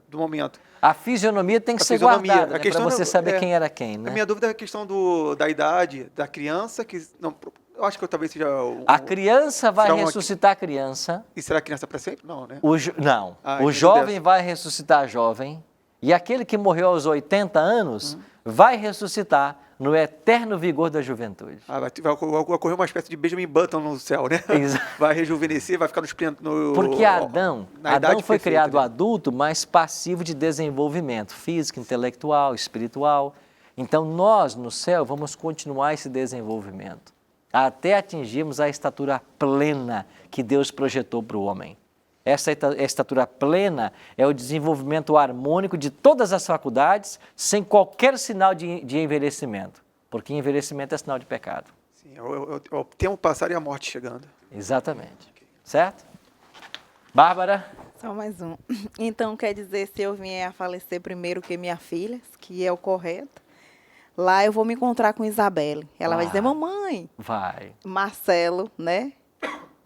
B: do momento.
A: A fisionomia tem que ser guardada, né, para você saber quem era quem, né?
B: A minha dúvida é a questão da idade da criança, que não, eu acho que talvez seja...
A: A criança vai ressuscitar a criança.
B: E será criança para sempre? Não, né?
A: Não. O jovem vai ressuscitar jovem. E aquele que morreu aos 80 anos vai ressuscitar no eterno vigor da juventude.
B: Vai ocorrer uma espécie de Benjamin Button no céu, né?
A: Exato.
B: Vai rejuvenescer, vai ficar
A: Porque Adão foi criado adulto, mas passivo de desenvolvimento físico, intelectual, espiritual. Então nós, no céu, vamos continuar esse desenvolvimento até atingirmos a estatura plena que Deus projetou para o homem. Essa estatura plena é o desenvolvimento harmônico de todas as faculdades, sem qualquer sinal de envelhecimento, porque envelhecimento é sinal de pecado.
B: Sim, é o tempo passar e a morte chegando.
A: Exatamente. Certo? Bárbara?
E: Só mais um. Então, quer dizer, se eu vier a falecer primeiro que minha filha, que é o correto, lá eu vou me encontrar com Isabelle. Ela vai dizer, mamãe.
A: Vai.
E: Marcelo, né?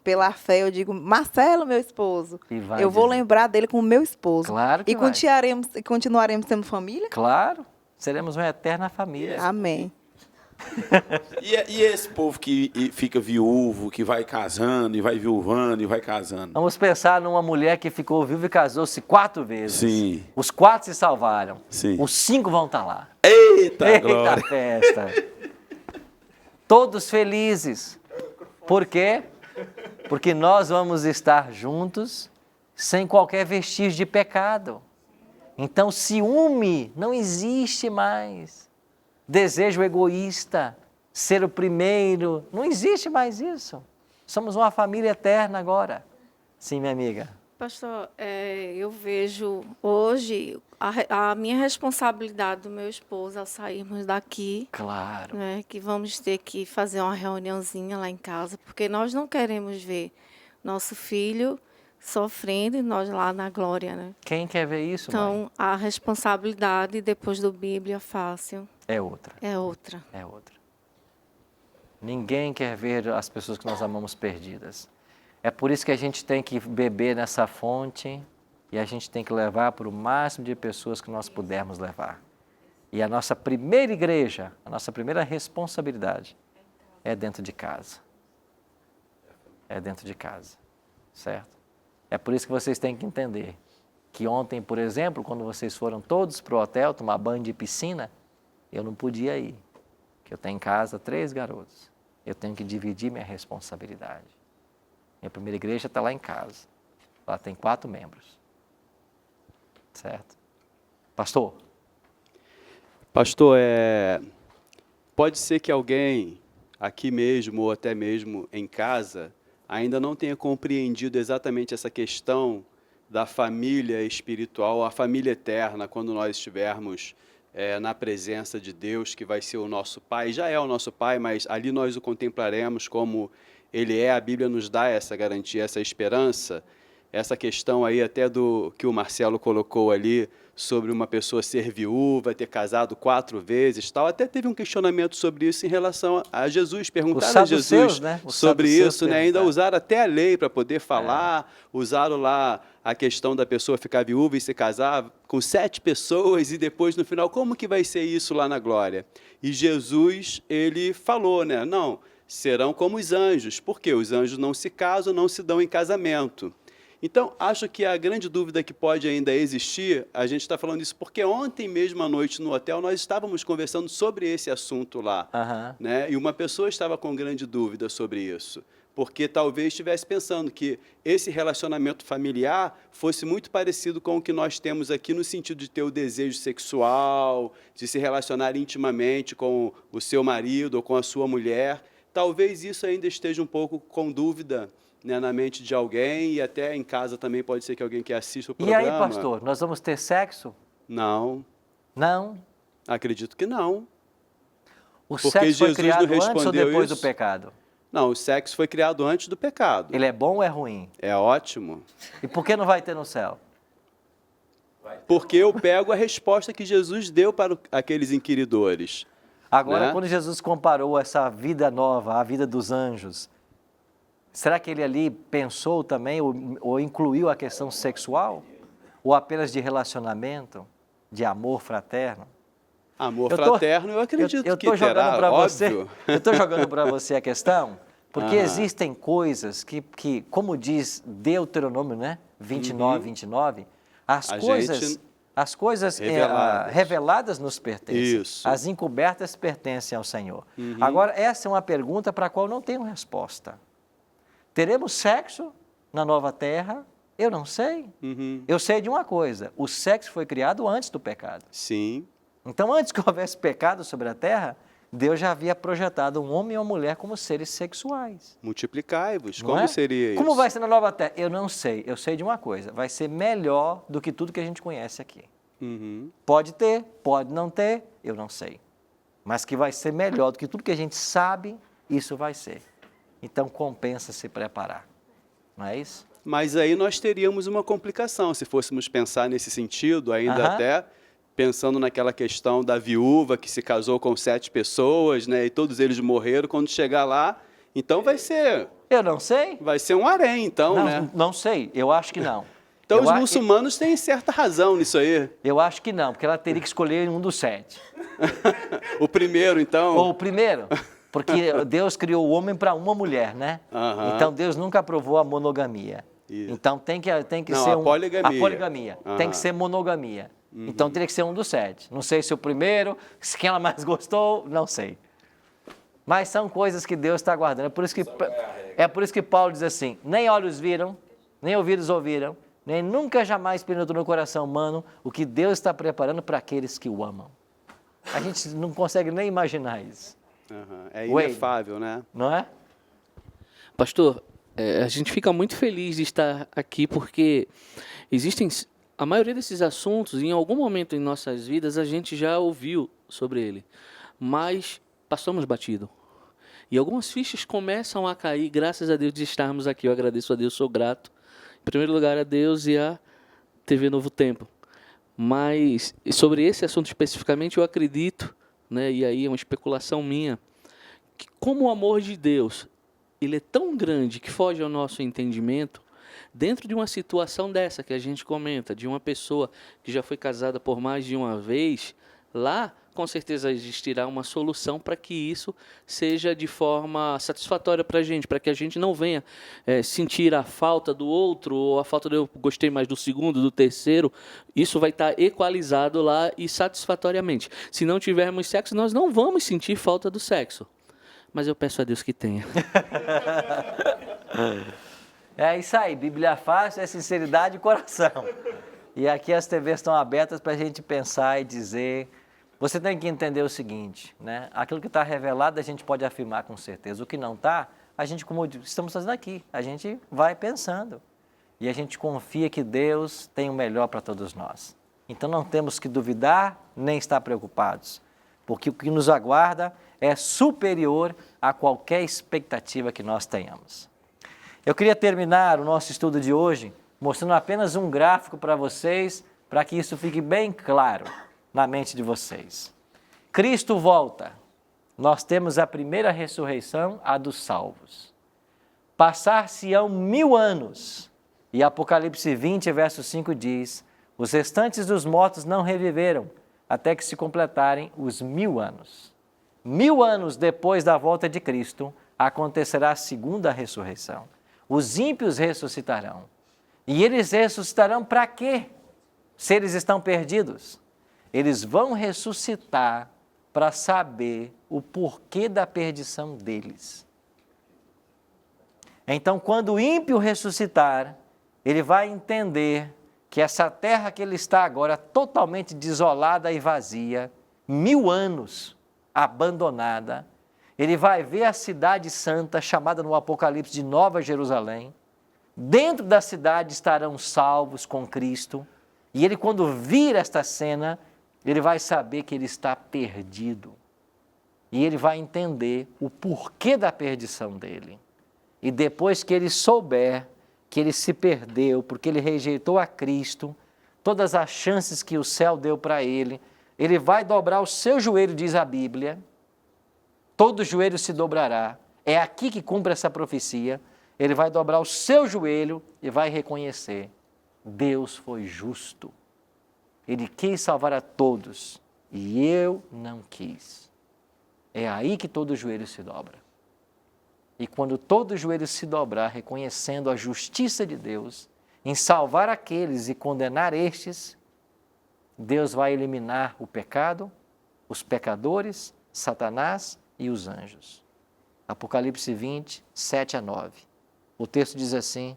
E: Pela fé, eu digo, Marcelo, meu esposo. Eu vou lembrar dele como meu esposo.
A: Claro que
E: e continuaremos sendo família?
A: Claro. Seremos uma eterna família.
E: Amém.
C: E esse povo que fica viúvo, que vai casando, e vai viuvando, e vai casando?
A: Vamos pensar numa mulher que ficou viúva e casou-se 4 vezes.
C: Sim.
A: Os 4 se salvaram.
C: Sim.
A: Os 5 vão estar lá.
C: Eita glória.
A: Festa. Todos felizes. Por quê? Porque nós vamos estar juntos sem qualquer vestígio de pecado. Então, ciúme não existe mais. Desejo egoísta, ser o primeiro, não existe mais isso. Somos uma família eterna agora. Sim, minha amiga.
G: Pastor, eu vejo hoje a minha responsabilidade do meu esposo ao sairmos daqui.
A: Claro.
G: Né, que vamos ter que fazer uma reuniãozinha lá em casa, porque nós não queremos ver nosso filho sofrendo e nós lá na glória, né?
A: Quem quer ver isso, mãe?
G: Então, a responsabilidade depois do Bíblia Fácil
A: É outra.
G: é outra.
A: É outra. Ninguém quer ver as pessoas que nós amamos perdidas. É por isso que a gente tem que beber nessa fonte e a gente tem que levar para o máximo de pessoas que nós pudermos levar. E a nossa primeira igreja, a nossa primeira responsabilidade é dentro de casa. É dentro de casa, certo? É por isso que vocês têm que entender que ontem, por exemplo, quando vocês foram todos para o hotel tomar banho de piscina, eu não podia ir, porque eu tenho em casa 3 garotos. Eu tenho que dividir minha responsabilidade. Minha primeira igreja está lá em casa. Lá tem 4 membros. Certo? Pastor?
H: Pastor, pode ser que alguém aqui mesmo ou até mesmo em casa ainda não tenha compreendido exatamente essa questão da família espiritual, a família eterna, quando nós estivermos na presença de Deus, que vai ser o nosso Pai. Já é o nosso Pai, mas ali nós o contemplaremos como Ele é. A Bíblia nos dá essa garantia, essa esperança. Essa questão aí até do que o Marcelo colocou ali, sobre uma pessoa ser viúva, ter casado 4 vezes, tal. Até teve um questionamento sobre isso em relação a Jesus, perguntaram a Jesus
A: né?
H: sobre isso, né? Ainda usaram até a lei para poder falar, usaram lá a questão da pessoa ficar viúva e se casar com 7 pessoas e depois no final, como que vai ser isso lá na glória? E Jesus, ele falou, né? Não, serão como os anjos, porque os anjos não se casam, não se dão em casamento. Então, acho que a grande dúvida que pode ainda existir, a gente está falando isso porque ontem mesmo à noite no hotel nós estávamos conversando sobre esse assunto lá, né? E uma pessoa estava com grande dúvida sobre isso, porque talvez estivesse pensando que esse relacionamento familiar fosse muito parecido com o que nós temos aqui no sentido de ter o desejo sexual, de se relacionar intimamente com o seu marido ou com a sua mulher. Talvez isso ainda esteja um pouco com dúvida, né, na mente de alguém, e até em casa também pode ser que alguém que assista o programa...
A: E aí, pastor, nós vamos ter sexo?
H: Não.
A: Não?
H: Acredito que não.
A: O sexo foi criado antes ou depois do pecado?
H: Não, o sexo foi criado antes do pecado.
A: Ele é bom ou é ruim?
H: É ótimo.
A: E por que não vai ter no céu?
H: Porque eu pego a resposta que Jesus deu para aqueles inquiridores.
A: Agora,
H: né?
A: Quando Jesus comparou essa vida nova à vida dos anjos, será que ele ali pensou também ou incluiu a questão sexual? Ou apenas de relacionamento, de amor fraterno?
H: Amor fraterno, eu acredito que terá, óbvio.
A: Eu estou jogando para você a questão, porque existem coisas que, como diz Deuteronômio, né? 29, as coisas reveladas nos pertencem.
H: Isso.
A: As encobertas pertencem ao Senhor. Agora, essa é uma pergunta para a qual não tenho resposta. Teremos sexo na nova terra? Eu não sei. Eu sei de uma coisa, o sexo foi criado antes do pecado.
H: Sim.
A: Então, antes que houvesse pecado sobre a terra, Deus já havia projetado um homem e uma mulher como seres sexuais.
H: Multiplicai-vos. Como seria isso?
A: Como vai ser na nova terra? Eu não sei. Eu sei de uma coisa, vai ser melhor do que tudo que a gente conhece aqui. Pode ter, pode não ter, eu não sei. Mas que vai ser melhor do que tudo que a gente sabe, isso vai ser. Então, compensa se preparar. Não é isso?
H: Mas aí nós teríamos uma complicação, se fôssemos pensar nesse sentido, ainda até pensando naquela questão da viúva que se casou com 7 pessoas, né, e todos eles morreram. Quando chegar lá, então vai ser...
A: Eu não sei.
H: Vai ser um harém, então,
A: não,
H: né?
A: Não sei, eu acho que não.
H: Então os muçulmanos têm certa razão nisso aí.
A: Eu acho que não, porque ela teria que escolher um dos 7.
H: O primeiro, então?
A: Ou o primeiro. Porque Deus criou o homem para uma mulher, né? Então Deus nunca aprovou a monogamia. Isso. Então tem que
H: não,
A: ser
H: a poligamia.
A: A poligamia. Tem que ser monogamia. Então teria que ser um dos 7. Não sei se o primeiro, se quem ela mais gostou, não sei. Mas são coisas que Deus está guardando. É por isso que Paulo diz assim: nem olhos viram, nem ouvidos ouviram, nem nunca jamais penetrou no coração humano o que Deus está preparando para aqueles que o amam. A gente não consegue nem imaginar isso.
H: É inefável, né?
A: Não é?
F: Pastor, a gente fica muito feliz de estar aqui porque existem... A maioria desses assuntos, em algum momento em nossas vidas, a gente já ouviu sobre ele, mas passamos batido. E algumas fichas começam a cair, graças a Deus de estarmos aqui. Eu agradeço a Deus, sou grato. Em primeiro lugar, a Deus e a TV Novo Tempo. Mas sobre esse assunto especificamente, eu acredito, né, e aí é uma especulação minha, que como o amor de Deus ele é tão grande que foge ao nosso entendimento, dentro de uma situação dessa que a gente comenta, de uma pessoa que já foi casada por mais de uma vez, lá com certeza existirá uma solução para que isso seja de forma satisfatória para que a gente não venha sentir a falta do outro, ou a falta de eu gostei mais do segundo, do terceiro. Isso vai estar equalizado lá e satisfatoriamente. Se não tivermos sexo, nós não vamos sentir falta do sexo. Mas eu peço a Deus que tenha.
A: É isso aí, Bíblia fácil é sinceridade e coração. E aqui as TVs estão abertas para a gente pensar e dizer. Você tem que entender o seguinte, né? Aquilo que está revelado a gente pode afirmar com certeza. O que não está, a gente, como estamos fazendo aqui, a gente vai pensando. E a gente confia que Deus tem o melhor para todos nós. Então não temos que duvidar nem estar preocupados, porque o que nos aguarda é superior a qualquer expectativa que nós tenhamos. Eu queria terminar o nosso estudo de hoje mostrando apenas um gráfico para vocês, para que isso fique bem claro na mente de vocês. Cristo volta. Nós temos a primeira ressurreição, a dos salvos. Passar-se-ão 1000 anos. E Apocalipse 20, verso 5 diz, os restantes dos mortos não reviveram, até que se completarem os 1000 anos. 1000 anos depois da volta de Cristo, acontecerá a segunda ressurreição. Os ímpios ressuscitarão. E eles ressuscitarão para quê? Se eles estão perdidos. Eles vão ressuscitar para saber o porquê da perdição deles. Então, quando o ímpio ressuscitar, ele vai entender que essa terra que ele está agora totalmente desolada e vazia, 1000 anos abandonada, ele vai ver a cidade santa, chamada no Apocalipse de Nova Jerusalém. Dentro da cidade estarão salvos com Cristo. E ele, quando vir esta cena, ele vai saber que ele está perdido. E ele vai entender o porquê da perdição dele. E depois que ele souber que ele se perdeu, porque ele rejeitou a Cristo, todas as chances que o céu deu para ele, ele vai dobrar o seu joelho, diz a Bíblia, todo joelho se dobrará. É aqui que cumpre essa profecia. Ele vai dobrar o seu joelho e vai reconhecer, Deus foi justo. Ele quis salvar a todos e eu não quis. É aí que todo joelho se dobra. E quando todo joelho se dobrar, reconhecendo a justiça de Deus, em salvar aqueles e condenar estes, Deus vai eliminar o pecado, os pecadores, Satanás e os anjos. Apocalipse 20, 7 a 9. O texto diz assim,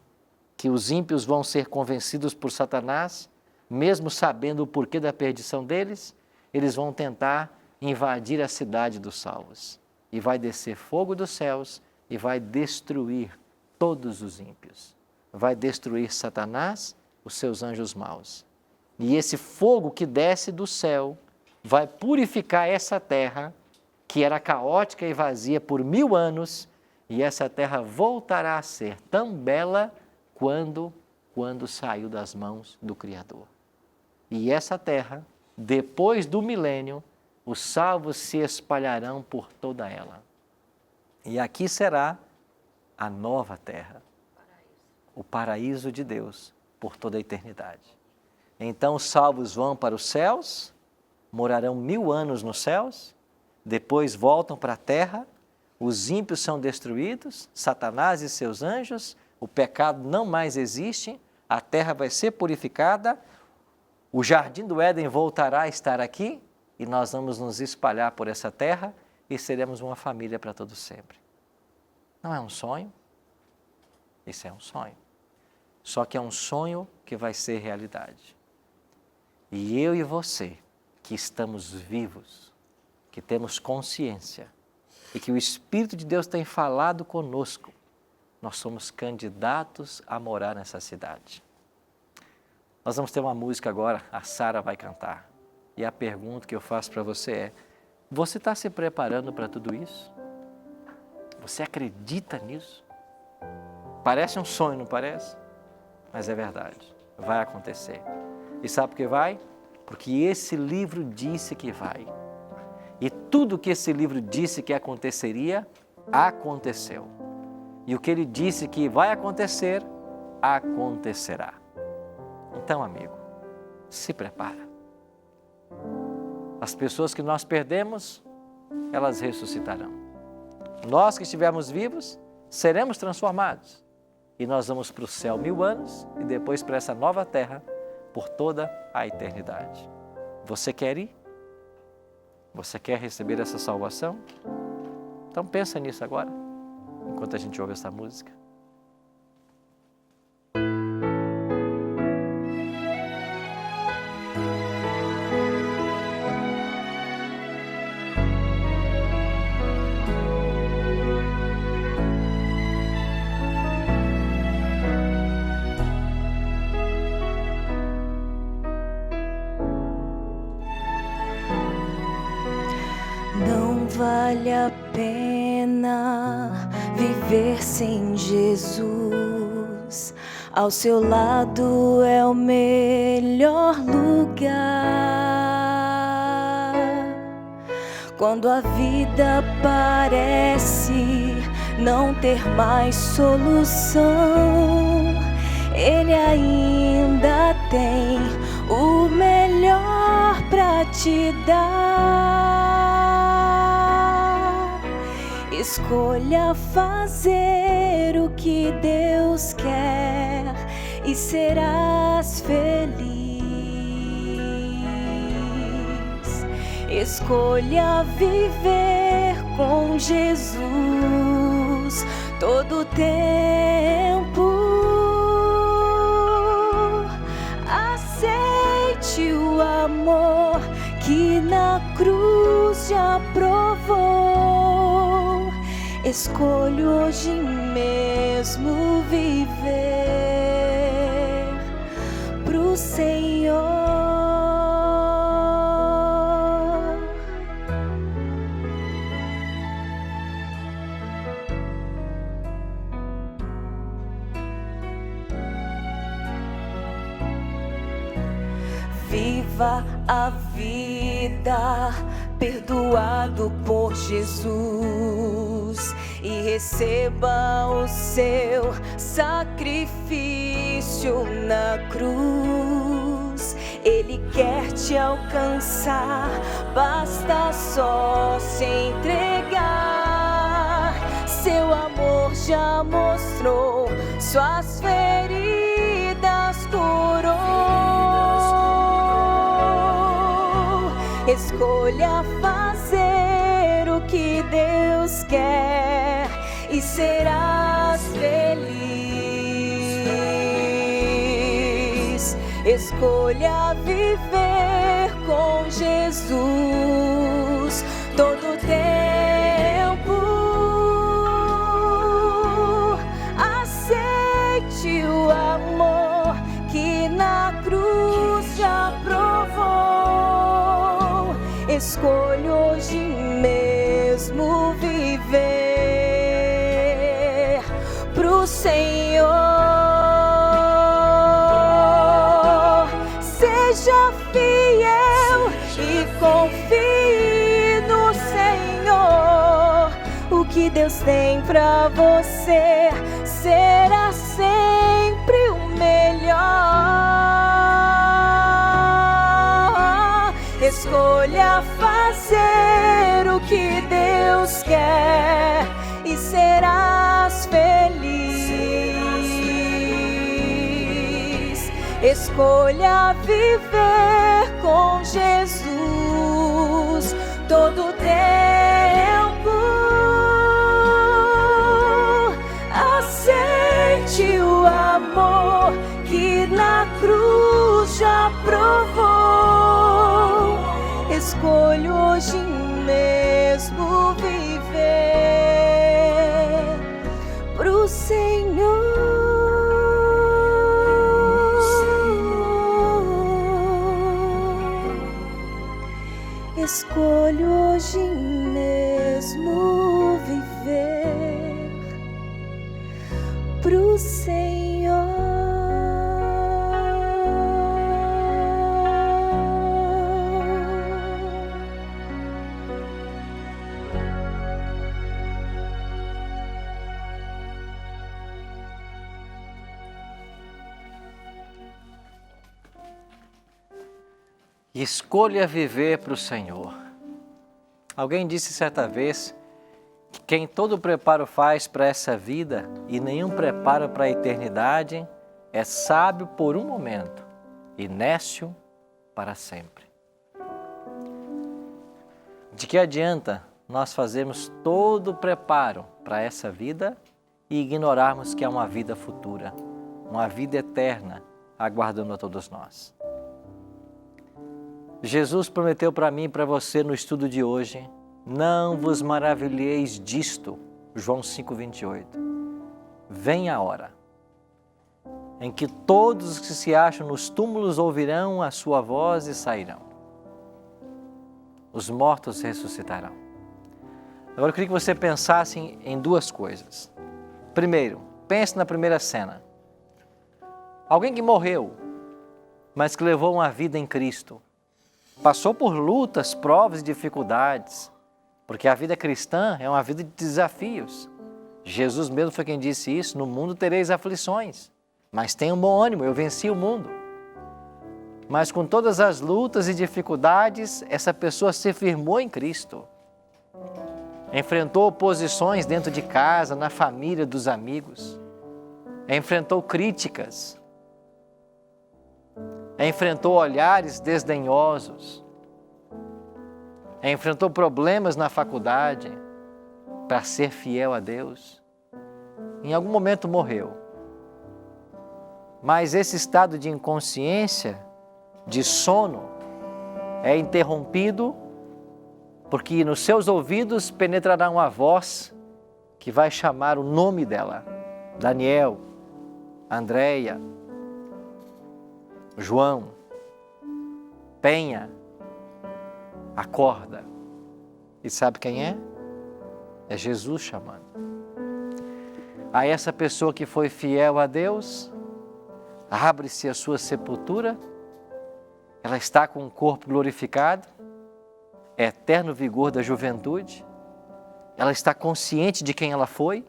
A: que os ímpios vão ser convencidos por Satanás, mesmo sabendo o porquê da perdição deles, eles vão tentar invadir a cidade dos salvos. E vai descer fogo dos céus e vai destruir todos os ímpios. Vai destruir Satanás, os seus anjos maus. E esse fogo que desce do céu vai purificar essa terra, que era caótica e vazia por 1000 anos, e essa terra voltará a ser tão bela quando saiu das mãos do Criador. E essa terra, depois do milênio, os salvos se espalharão por toda ela. E aqui será a nova terra, o paraíso de Deus por toda a eternidade. Então os salvos vão para os céus, morarão 1000 anos nos céus, depois voltam para a terra, os ímpios são destruídos, Satanás e seus anjos, o pecado não mais existe, a terra vai ser purificada, o jardim do Éden voltará a estar aqui e nós vamos nos espalhar por essa terra e seremos uma família para todo sempre. Não é um sonho? Isso é um sonho. Só que é um sonho que vai ser realidade. E eu e você, que estamos vivos, que temos consciência e que o Espírito de Deus tem falado conosco, nós somos candidatos a morar nessa cidade. Nós vamos ter uma música agora, a Sara vai cantar. E a pergunta que eu faço para você é, você está se preparando para tudo isso? Você acredita nisso? Parece um sonho, não parece? mas é verdade. Vai acontecer. E sabe por que vai? Porque esse livro disse que vai. E tudo que esse livro disse que aconteceria, aconteceu. E o que ele disse que vai acontecer, acontecerá. Então, amigo, se prepara. As pessoas que nós perdemos, elas ressuscitarão. Nós que estivermos vivos, seremos transformados. E nós vamos para o céu 1000 anos e depois para essa nova terra por toda a eternidade. Você quer ir? Você quer receber essa salvação? Então pensa nisso agora, enquanto a gente ouve essa música.
I: Não vale a pena viver sem Jesus. Ao seu lado é o melhor lugar. Quando a vida parece não ter mais solução, Ele ainda tem o melhor pra te dar. Escolha fazer o que Deus quer e serás feliz. Escolha viver com Jesus todo o tempo. Aceite o amor que na cruz já provou. Escolho hoje mesmo viver pro Senhor. Viva a vida perdoado por Jesus e receba o seu sacrifício na cruz. Ele quer te alcançar, basta só se entregar. Seu amor já mostrou, suas feridas curou. Escolha fazer o que Deus quer e serás feliz. Escolha viver com Jesus todo o tempo. Aceite o amor que na cruz já provou. Escolho hoje mesmo viver pro Senhor. Seja fiel e confie no Senhor. O que Deus tem pra você será sempre o melhor. Escolha fazer o que Deus quer e serás feliz. Escolha viver com Jesus todo o tempo. Aceite o amor que na cruz já provou. Escolho hoje mesmo viver pro Senhor. Escolho hoje mesmo viver pro Senhor.
A: e escolha viver para o Senhor. Alguém disse certa vez que quem todo preparo faz para essa vida e nenhum preparo para a eternidade é sábio por um momento e nécio para sempre. De que adianta nós fazermos todo o preparo para essa vida e ignorarmos que há uma vida futura, uma vida eterna aguardando a todos nós? Jesus prometeu para mim e para você no estudo de hoje: não vos maravilheis disto, João 5,28. Vem a hora em que todos os que se acham nos túmulos ouvirão a sua voz e sairão. Os mortos ressuscitarão. Agora eu queria que você pensasse em duas coisas. Primeiro, pense na primeira cena. Alguém que morreu, mas que levou uma vida em Cristo. Passou por lutas, provas e dificuldades, porque a vida cristã é uma vida de desafios. Jesus mesmo foi quem disse isso: no mundo tereis aflições, mas tenham bom ânimo, eu venci o mundo. Mas com todas as lutas e dificuldades, essa pessoa se firmou em Cristo. Enfrentou oposições dentro de casa, na família, dos amigos. Enfrentou críticas. Enfrentou olhares desdenhosos. Enfrentou problemas na faculdade para ser fiel a Deus. Em algum momento morreu. Mas esse estado de inconsciência, de sono, é interrompido porque nos seus ouvidos penetrará uma voz que vai chamar o nome dela: Daniel, Andréia, João, Penha, acorda. E sabe quem é? É Jesus chamando. A essa pessoa que foi fiel a Deus, abre-se a sua sepultura, ela está com o corpo glorificado, eterno vigor da juventude, ela está consciente de quem ela foi,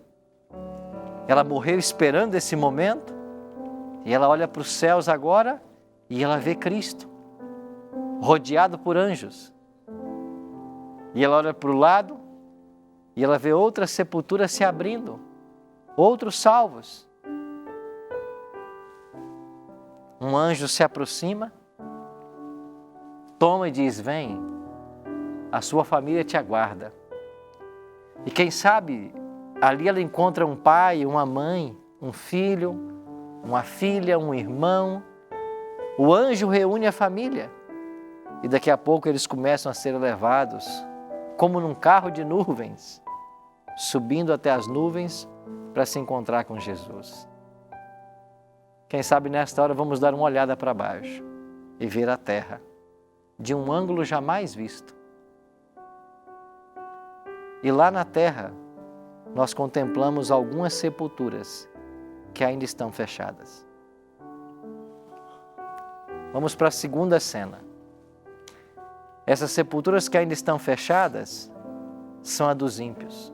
A: ela morreu esperando esse momento, e ela olha para os céus agora e ela vê Cristo, rodeado por anjos. E ela olha para o lado e ela vê outra sepultura se abrindo, outros salvos. Um anjo se aproxima, toma e diz: vem, a sua família te aguarda. E quem sabe, ali ela encontra um pai, uma mãe, um filho, uma filha, um irmão. O anjo reúne a família e daqui a pouco eles começam a ser levados, como num carro de nuvens, subindo até as nuvens para se encontrar com Jesus. Quem sabe nesta hora vamos dar uma olhada para baixo e ver a terra de um ângulo jamais visto. E lá na terra nós contemplamos algumas sepulturas que ainda estão fechadas. Vamos para a segunda cena. Essas sepulturas que ainda estão fechadas são a dos ímpios.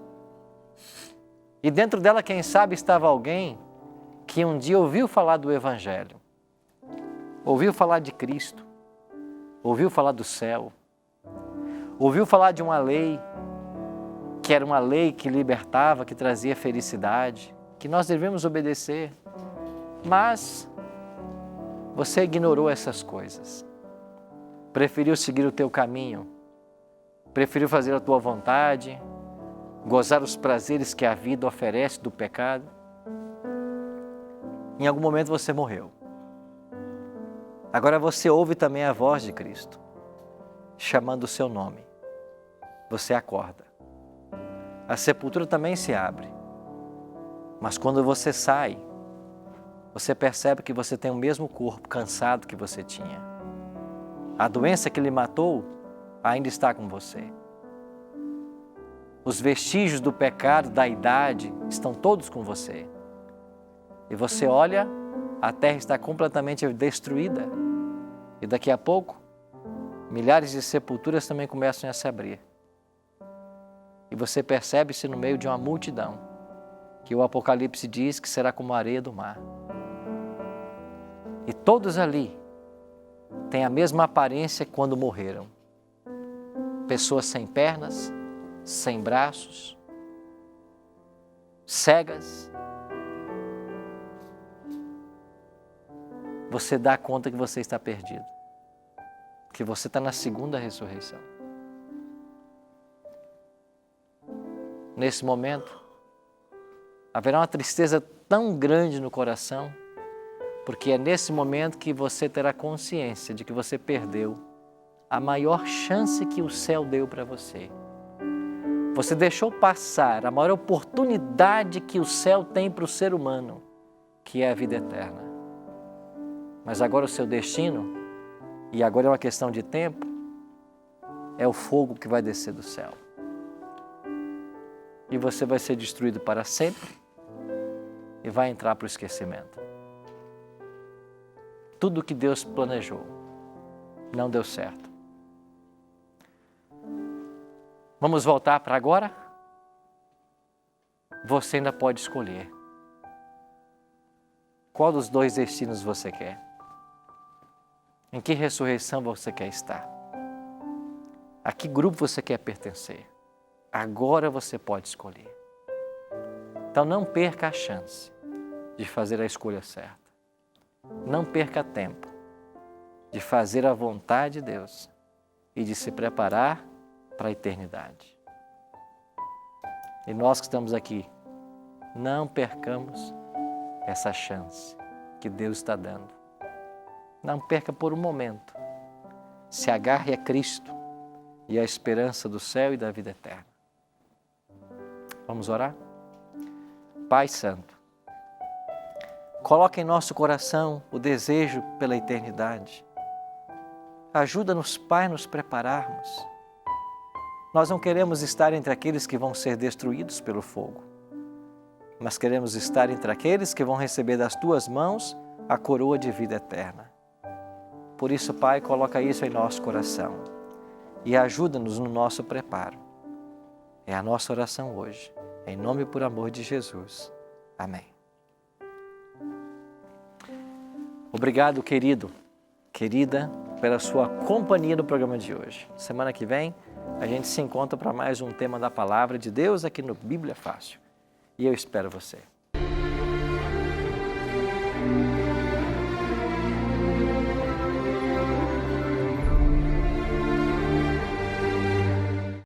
A: E dentro dela, quem sabe, estava alguém que um dia ouviu falar do Evangelho, ouviu falar de Cristo, ouviu falar do céu, ouviu falar de uma lei, que era uma lei que libertava, que trazia felicidade, que nós devemos obedecer, mas você ignorou essas coisas, preferiu seguir o teu caminho, preferiu fazer a tua vontade, gozar os prazeres que a vida oferece do pecado. Em algum momento você morreu. Agora você ouve também a voz de Cristo, chamando o seu nome. Você acorda. A sepultura também se abre. Mas quando você sai, você percebe que você tem o mesmo corpo cansado que você tinha. A doença que lhe matou ainda está com você. Os vestígios do pecado, da idade, estão todos com você. E você olha, a terra está completamente destruída. E daqui a pouco, milhares de sepulturas também começam a se abrir. E você percebe-se no meio de uma multidão, que o Apocalipse diz que será como a areia do mar. E todos ali têm a mesma aparência quando morreram. Pessoas sem pernas, sem braços, cegas. Você dá conta que você está perdido, que você está na segunda ressurreição. Nesse momento, haverá uma tristeza tão grande no coração, porque é nesse momento que você terá consciência de que você perdeu a maior chance que o céu deu para você. Você deixou passar a maior oportunidade que o céu tem para o ser humano, que é a vida eterna. Mas agora o seu destino, e agora é uma questão de tempo, é o fogo que vai descer do céu. E você vai ser destruído para sempre e vai entrar para o esquecimento. Tudo que Deus planejou não deu certo. Vamos voltar para agora? Você ainda pode escolher. Qual dos dois destinos você quer? Em que ressurreição você quer estar? A que grupo você quer pertencer? Agora você pode escolher. Então não perca a chance de fazer a escolha certa. Não perca tempo de fazer a vontade de Deus e de se preparar para a eternidade. E nós que estamos aqui, não percamos essa chance que Deus está dando. Não perca por um momento. Se agarre a Cristo e a esperança do céu e da vida eterna. Vamos orar? Pai Santo, coloca em nosso coração o desejo pela eternidade. Ajuda-nos, Pai, a nos prepararmos. Nós não queremos estar entre aqueles que vão ser destruídos pelo fogo, mas queremos estar entre aqueles que vão receber das Tuas mãos a coroa de vida eterna. Por isso, Pai, coloca isso em nosso coração e ajuda-nos no nosso preparo. É a nossa oração hoje, em nome e por amor de Jesus. Amém. Obrigado, querido, querida, pela sua companhia no programa de hoje. Semana que vem, a gente se encontra para mais um tema da Palavra de Deus aqui no Bíblia Fácil. E eu espero você.